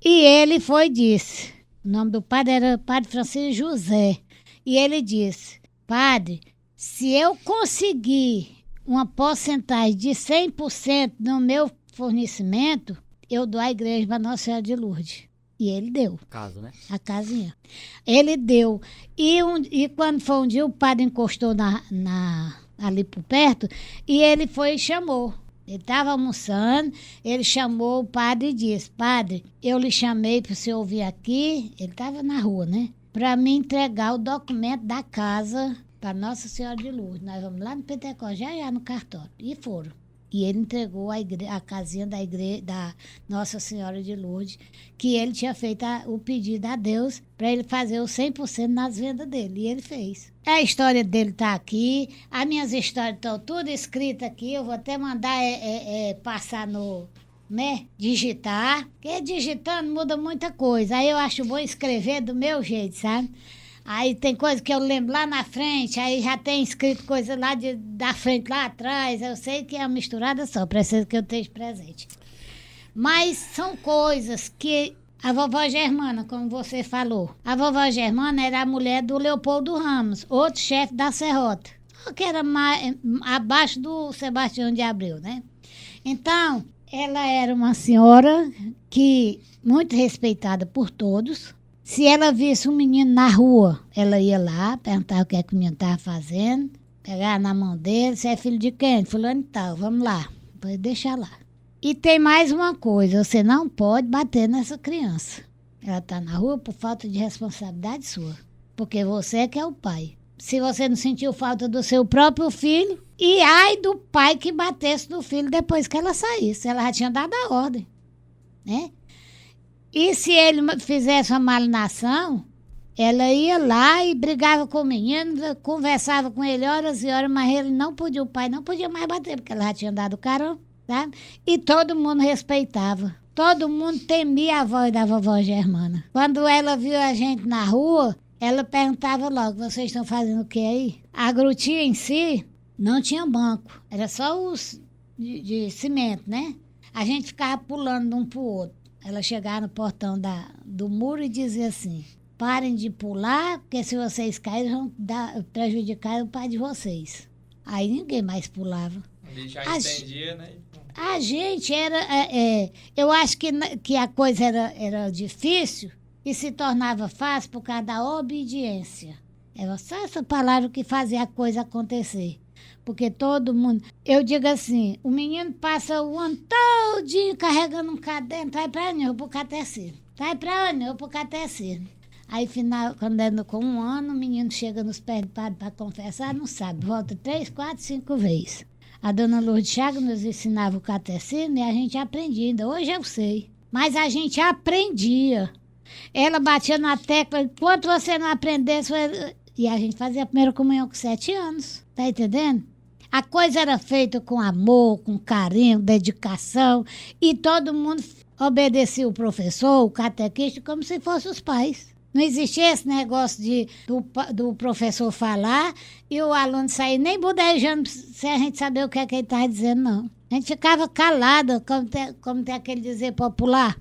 E ele foi e disse, o nome do padre era Padre Francisco José, e ele disse, padre, se eu conseguir uma porcentagem de 100% no meu fornecimento, eu dou à igreja para Nossa Senhora de Lourdes. E ele deu. Casa, né? A casinha. Ele deu. E quando foi um dia, o padre encostou ali por perto, e ele foi e chamou. Ele estava almoçando, ele chamou o padre e disse, padre, eu lhe chamei para você ouvir aqui, ele estava na rua, né? Para me entregar o documento da casa para Nossa Senhora de Lourdes. Nós vamos lá no Pentecostes, já no cartório. E foram. E ele entregou a casinha da igreja, da Nossa Senhora de Lourdes, que ele tinha feito o pedido a Deus para ele fazer os 100% nas vendas dele. E ele fez. A história dele está aqui, as minhas histórias estão tudo escritas aqui. Eu vou até mandar passar no... né? Digitar. Porque digitando muda muita coisa. Aí eu acho bom escrever do meu jeito, sabe? Aí tem coisa que eu lembro lá na frente, aí já tem escrito coisa lá da frente, lá atrás. Eu sei que é uma misturada só, precisa que eu esteja presente. Mas são coisas que a vovó Germana, como você falou, a vovó Germana era a mulher do Leopoldo Ramos, outro chefe da Serrota, que era abaixo do Sebastião de Abreu, né? Então, ela era uma senhora que muito respeitada por todos. Se ela visse um menino na rua, ela ia lá, perguntava o que é que o menino estava fazendo, pegava na mão dele, você é filho de quem? Fulano e tal, vamos lá, pode deixar lá. E tem mais uma coisa, você não pode bater nessa criança. Ela está na rua por falta de responsabilidade sua, porque você é que é o pai. Se você não sentiu falta do seu próprio filho, e ai do pai que batesse no filho depois que ela saísse, ela já tinha dado a ordem, né? E se ele fizesse uma malinação, ela ia lá e brigava com o menino, conversava com ele horas e horas, mas ele não podia, o pai não podia mais bater, porque ela já tinha dado o carão, sabe? E todo mundo respeitava. Todo mundo temia a voz da vovó Germana. Quando ela viu a gente na rua, ela perguntava logo, vocês estão fazendo o que aí? A grutinha em si não tinha banco, era só os de cimento, né? A gente ficava pulando de um pro outro. Ela chegava no portão do muro e dizia assim, parem de pular, porque se vocês caírem, vão prejudicar o pai de vocês. Aí ninguém mais pulava. Ele já entendia, né? A gente era... eu acho que a coisa era difícil e se tornava fácil por causa da obediência. Era só essa palavra que fazia a coisa acontecer. Porque todo mundo... Eu digo assim, o menino passa o ano todinho carregando um caderno, vai pra onde? Eu vou pro catecismo. Vai pra onde? Eu vou pro catecismo. Aí, final, quando anda com um ano, o menino chega nos pés do padre para confessar, não sabe. Volta 3, 4, 5 vezes. A dona Lourdes Chagas nos ensinava o catecismo e a gente aprendia. Ainda hoje eu sei. Mas a gente aprendia. Ela batia na tecla, enquanto você não aprendesse... E a gente fazia a primeira comunhão com 7 anos. Tá entendendo? A coisa era feita com amor, com carinho, dedicação, e todo mundo obedecia o professor, o catequista, como se fossem os pais. Não existia esse negócio do professor falar e o aluno sair nem budejando sem a gente saber o que é que ele estava dizendo, não. A gente ficava calada, como tem aquele dizer popular,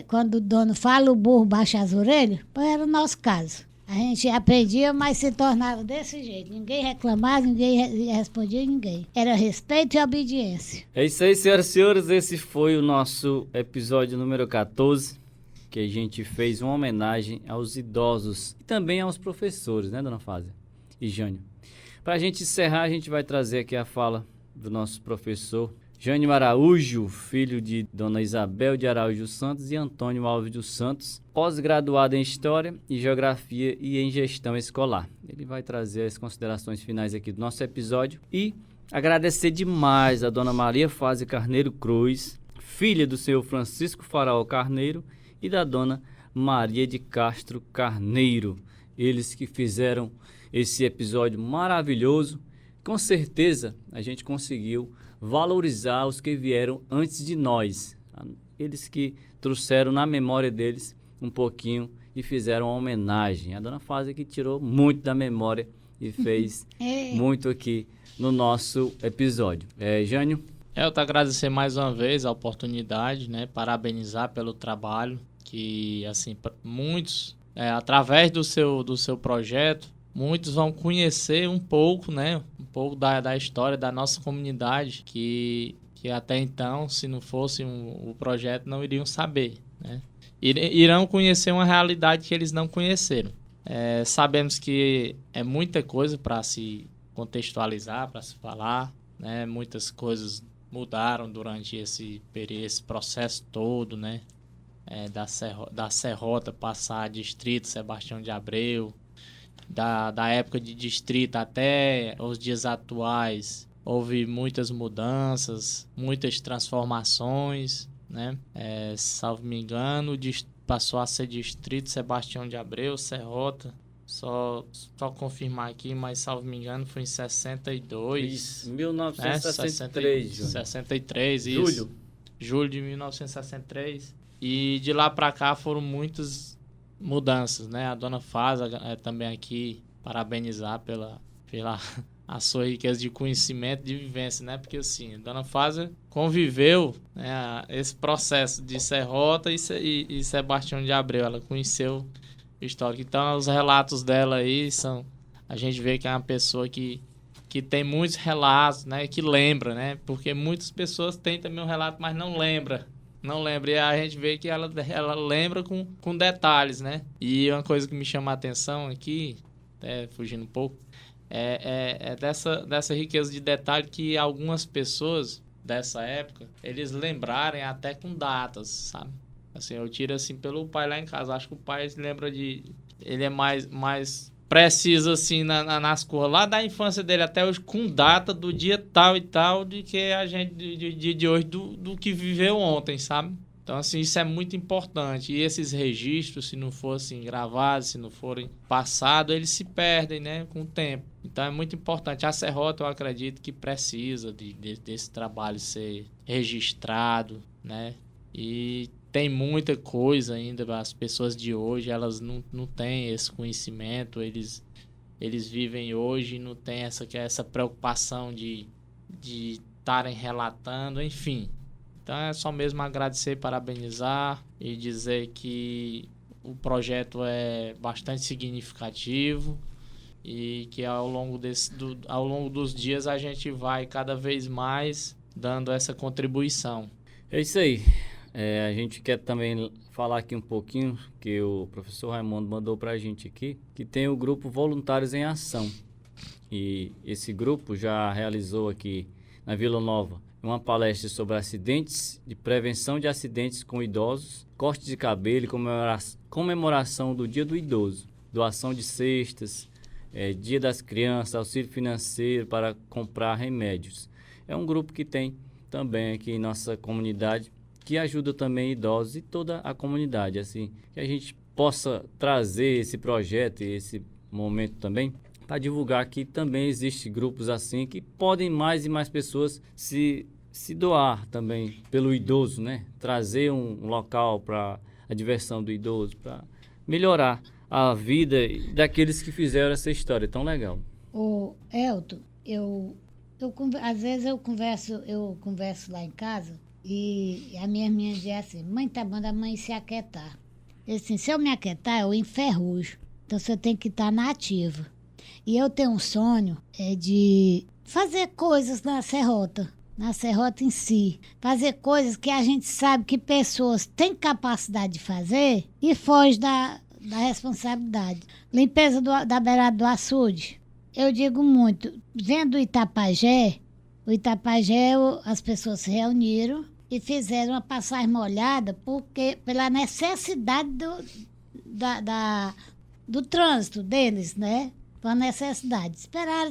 quando o dono fala, o burro baixa as orelhas, pois era o nosso caso. A gente aprendia, mas se tornava desse jeito. Ninguém reclamava, ninguém respondia ninguém. Era respeito e obediência. É isso aí, senhoras e senhores. Esse foi o nosso episódio número 14, que a gente fez uma homenagem aos idosos e também aos professores, né, dona Fásia e Jânio? Para a gente encerrar, a gente vai trazer aqui a fala do nosso professor Jânio Araújo, filho de Dona Isabel de Araújo Santos e Antônio Alves dos Santos, pós-graduado em História e Geografia e em Gestão Escolar. Ele vai trazer as considerações finais aqui do nosso episódio e agradecer demais a Dona Maria Fásia Carneiro Cruz, filha do senhor Francisco Faraó Carneiro e da Dona Maria de Castro Carneiro. Eles que fizeram esse episódio maravilhoso. Com certeza a gente conseguiu valorizar os que vieram antes de nós. Eles que trouxeram na memória deles um pouquinho e fizeram uma homenagem. A Dona Fásia que tirou muito da memória e fez muito aqui no nosso episódio. Jânio? Eu te agradecer mais uma vez a oportunidade, né? Parabenizar pelo trabalho que, assim, muitos, através do seu projeto, muitos vão conhecer um pouco, né? Um pouco da história da nossa comunidade, que até então, se não fosse o projeto, não iriam saber, né? Irão conhecer uma realidade que eles não conheceram. Sabemos que é muita coisa para se contextualizar, para se falar, né? Muitas coisas mudaram durante esse processo todo, né? Da Serrota passar a distrito Sebastião de Abreu, da época de distrito até os dias atuais, houve muitas mudanças, muitas transformações, né? Salvo me engano, passou a ser distrito Sebastião de Abreu, Serrota. Só confirmar aqui, mas salvo me engano foi em 62. Isso, 1963, né? 63, isso. Julho de 1963. E de lá para cá foram muitas mudanças, né? A dona Faza também aqui parabenizar pela a sua riqueza de conhecimento, de vivência, né? Porque assim, a dona Faza conviveu, né, esse processo de Serrota e Sebastião de Abreu. Ela conheceu o histórico. Então, os relatos dela aí a gente vê que é uma pessoa que tem muitos relatos, né? Que lembra, né? Porque muitas pessoas têm também um relato, mas não lembra. E a gente vê que ela lembra com detalhes, né? E uma coisa que me chama a atenção aqui, até fugindo um pouco, é dessa riqueza de detalhe que algumas pessoas dessa época, eles lembrarem até com datas, sabe? Assim, eu tiro assim pelo pai lá em casa. Acho que o pai se lembra ele é mais preciso assim nas coisas lá da infância dele até hoje, com data do dia tal e tal, de que a gente de hoje do que viveu ontem, sabe? Então, assim, isso é muito importante. E esses registros, se não fossem gravados, se não forem passados, eles se perdem, né, com o tempo. Então, é muito importante. A Serrota, eu acredito que precisa desse trabalho ser registrado, né? E tem muita coisa ainda. As pessoas de hoje, elas não têm esse conhecimento. Eles vivem hoje e não têm essa preocupação de estarem relatando, enfim. Então é só mesmo agradecer, parabenizar e dizer que o projeto é bastante significativo e que ao longo dos dias a gente vai cada vez mais dando essa contribuição. É isso aí. A gente quer também falar aqui um pouquinho, que o professor Raimundo mandou para a gente aqui, que tem o grupo Voluntários em Ação. E esse grupo já realizou aqui na Vila Nova uma palestra sobre acidentes, de prevenção de acidentes com idosos, corte de cabelo e comemoração do Dia do Idoso, doação de cestas, Dia das Crianças, auxílio financeiro para comprar remédios. É um grupo que tem também aqui em nossa comunidade, que ajuda também idosos e toda a comunidade, assim, que a gente possa trazer esse projeto e esse momento também para divulgar que também existem grupos assim que podem mais e mais pessoas se doar também pelo idoso, né? Trazer um local para a diversão do idoso, para melhorar a vida daqueles que fizeram essa história tão legal. Ô, Elton, às vezes eu converso lá em casa e a minha diz assim: mãe, tá bom da mãe se aquietar. Eu assim, se eu me aquietar, eu enferrujo. Então você tem que estar na ativa. E eu tenho um sonho de fazer coisas na Serrota em si. Fazer coisas que a gente sabe que pessoas têm capacidade de fazer e foge da responsabilidade. Limpeza da beirada do açude. Eu digo muito, vendo o Itapajé, as pessoas se reuniram e fizeram uma passagem molhada pela necessidade do trânsito deles, né? Por necessidade. Esperaram.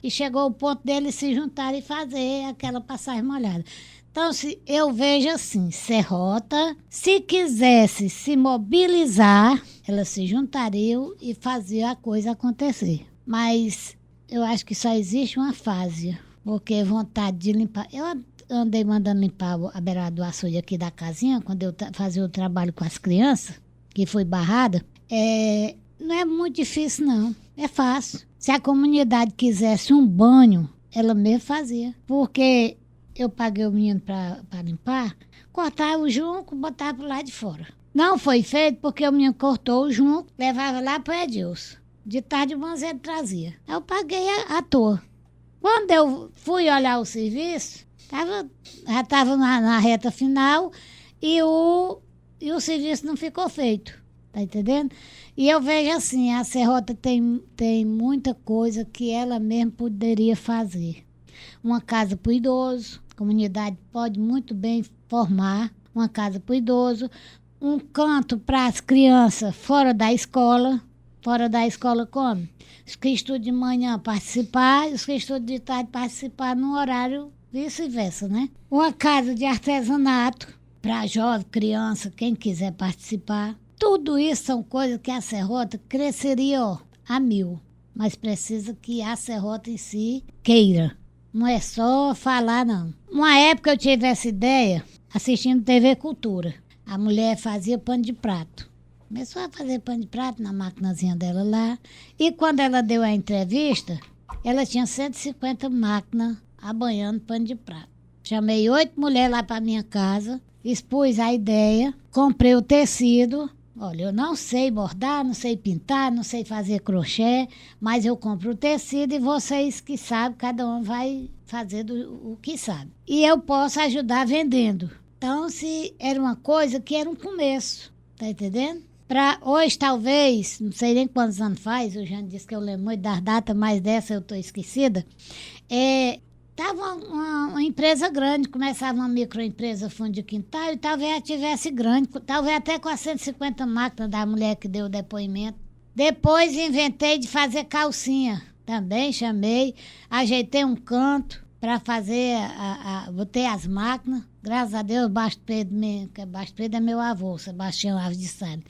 E chegou o ponto deles se juntarem e fazer aquela passagem molhada. Então, eu vejo assim, Serrota, se quisesse se mobilizar, elas se juntariam e faziam a coisa acontecer. Mas eu acho que só existe uma fase, porque vontade de limpar... Eu andei mandando limpar a beirada do açude aqui da casinha, quando eu fazia o trabalho com as crianças, que foi barrada. Não é muito difícil, não. É fácil. Se a comunidade quisesse um banho, ela mesmo fazia. Porque eu paguei o menino para limpar, cortava o junco, botava pro lado de fora. Não foi feito porque o menino cortou o junco, levava lá pro Edilson. De tarde o banzeiro trazia. Eu paguei à toa. Quando eu fui olhar o serviço, já estava na reta final e o serviço não ficou feito. Tá entendendo? E eu vejo assim, a Serrota tem muita coisa que ela mesma poderia fazer. Uma casa para o idoso, a comunidade pode muito bem formar uma casa para o idoso, um canto para as crianças fora da escola como? Os que estudam de manhã participar, os que estudam de tarde participar no horário vice-versa, né? Uma casa de artesanato para jovem, criança, quem quiser participar. Tudo isso são coisas que a Serrota cresceria a 1000, mas precisa que a Serrota em si queira. Não é só falar, não. Uma época eu tive essa ideia assistindo TV Cultura. A mulher fazia pano de prato. Começou a fazer pano de prato na maquinazinha dela lá. E quando ela deu a entrevista, ela tinha 150 máquinas abanhando pano de prato. Chamei 8 mulheres lá para minha casa, expus a ideia, comprei o tecido. Olha, eu não sei bordar, não sei pintar, não sei fazer crochê, mas eu compro o tecido e vocês que sabem, cada um vai fazer o que sabe. E eu posso ajudar vendendo. Então, se era uma coisa que era um começo, tá entendendo? Hoje, talvez, não sei nem quantos anos faz, o Jane disse que eu lembro muito das datas, mas dessa eu estou esquecida. Estava uma empresa grande, começava uma microempresa fundo de quintal e talvez ela tivesse grande, talvez até com as 150 máquinas da mulher que deu o depoimento. Depois inventei de fazer calcinha, também chamei, ajeitei um canto para fazer, botei as máquinas, graças a Deus, Baixo Pedro é meu avô, Sebastião Alves de Salles.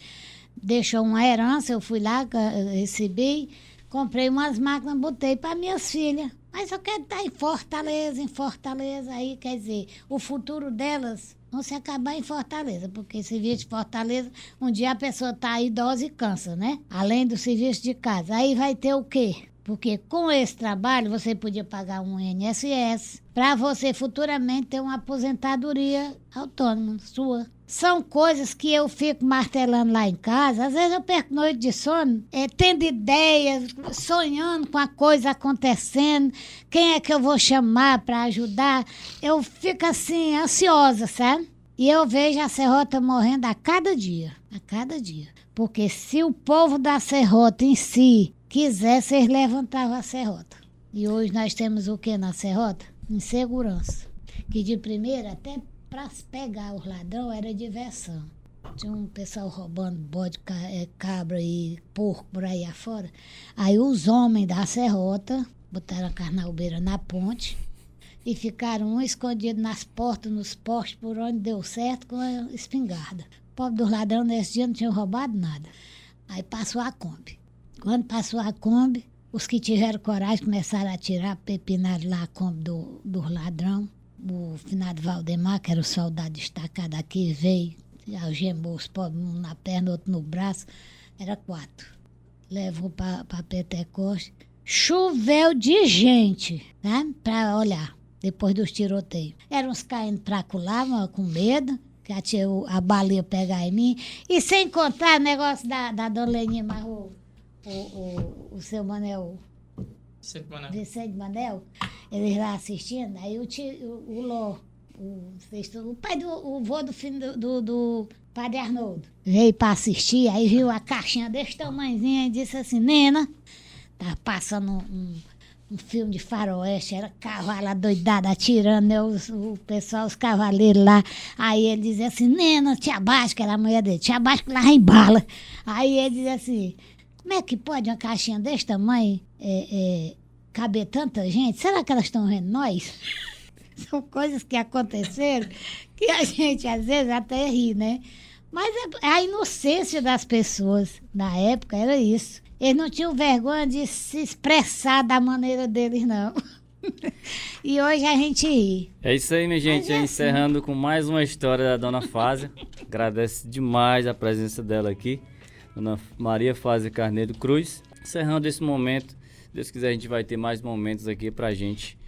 Deixou uma herança, eu fui lá, recebi, comprei umas máquinas, botei para minhas filhas. Mas eu quero estar em Fortaleza, aí quer dizer, o futuro delas vão se acabar em Fortaleza, porque serviço de Fortaleza, um dia a pessoa está idosa e cansa, né? Além do serviço de casa. Aí vai ter o quê? Porque com esse trabalho você podia pagar um INSS para você futuramente ter uma aposentadoria autônoma sua. São coisas que eu fico martelando lá em casa. Às vezes eu perco noite de sono, tendo ideias, sonhando com a coisa acontecendo. Quem é que eu vou chamar para ajudar? Eu fico assim, ansiosa, sabe? E eu vejo a Serrota morrendo a cada dia. Porque se o povo da Serrota em si quisesse, eles levantavam a Serrota. E hoje nós temos o que na Serrota? Insegurança. Que de primeira até para pegar os ladrões era diversão. Tinha um pessoal roubando bode, cabra e porco por aí afora. Aí os homens da Serrota botaram a carnaubeira na ponte e ficaram um escondido nas portas, nos postes, por onde deu certo, com a espingarda. O pobre dos ladrões nesse dia não tinham roubado nada. Aí passou a Kombi. Quando passou a Kombi, os que tiveram coragem começaram a atirar, pepinaram lá a Kombi dos ladrões. O finado Valdemar, que era o soldado destacado aqui, veio, algemou os pobres, um na perna, outro no braço, era 4. Levou para Pentecoste. Choveu de gente, né? Para olhar, depois dos tiroteios. Eram uns caindo para colar, com medo, que a bala ia pegar em mim. E sem contar o negócio da Dona Leninha, mas o seu Manel... Vicente Manel, eles lá assistindo, aí o Ló, o pai o vô do Padre Arnoldo, veio para assistir, aí viu a caixinha desse tamanhozinho e disse assim, Nena, tá passando um filme de faroeste, era cavalo adoidado atirando, né, o pessoal, os cavaleiros lá, aí ele dizia assim, Nena, te abaixa, que era a mulher dele, te abaixa que lá em bala. Aí ele dizia assim, como é que pode uma caixinha desse tamanho caber tanta gente? Será que elas estão vendo nós? São coisas que aconteceram que a gente às vezes até ri, né? Mas a inocência das pessoas na época era isso. Eles não tinham vergonha de se expressar da maneira deles, não. E hoje a gente ri. É isso aí, minha gente. Encerrando com mais uma história da Dona Fásia. Agradeço demais a presença dela aqui. Dona Maria Fásia Carneiro Cruz. Encerrando esse momento. Se Deus quiser, a gente vai ter mais momentos aqui pra gente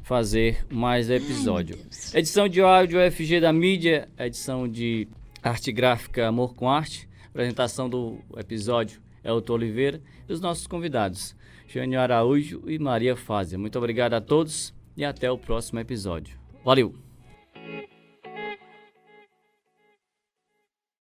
fazer mais episódio. Ai, meu Deus. Edição de áudio FG da mídia, edição de arte gráfica Amor com Arte, apresentação do episódio Elton Oliveira e os nossos convidados, Jânio Araújo e Maria Fázia. Muito obrigado a todos e até o próximo episódio. Valeu!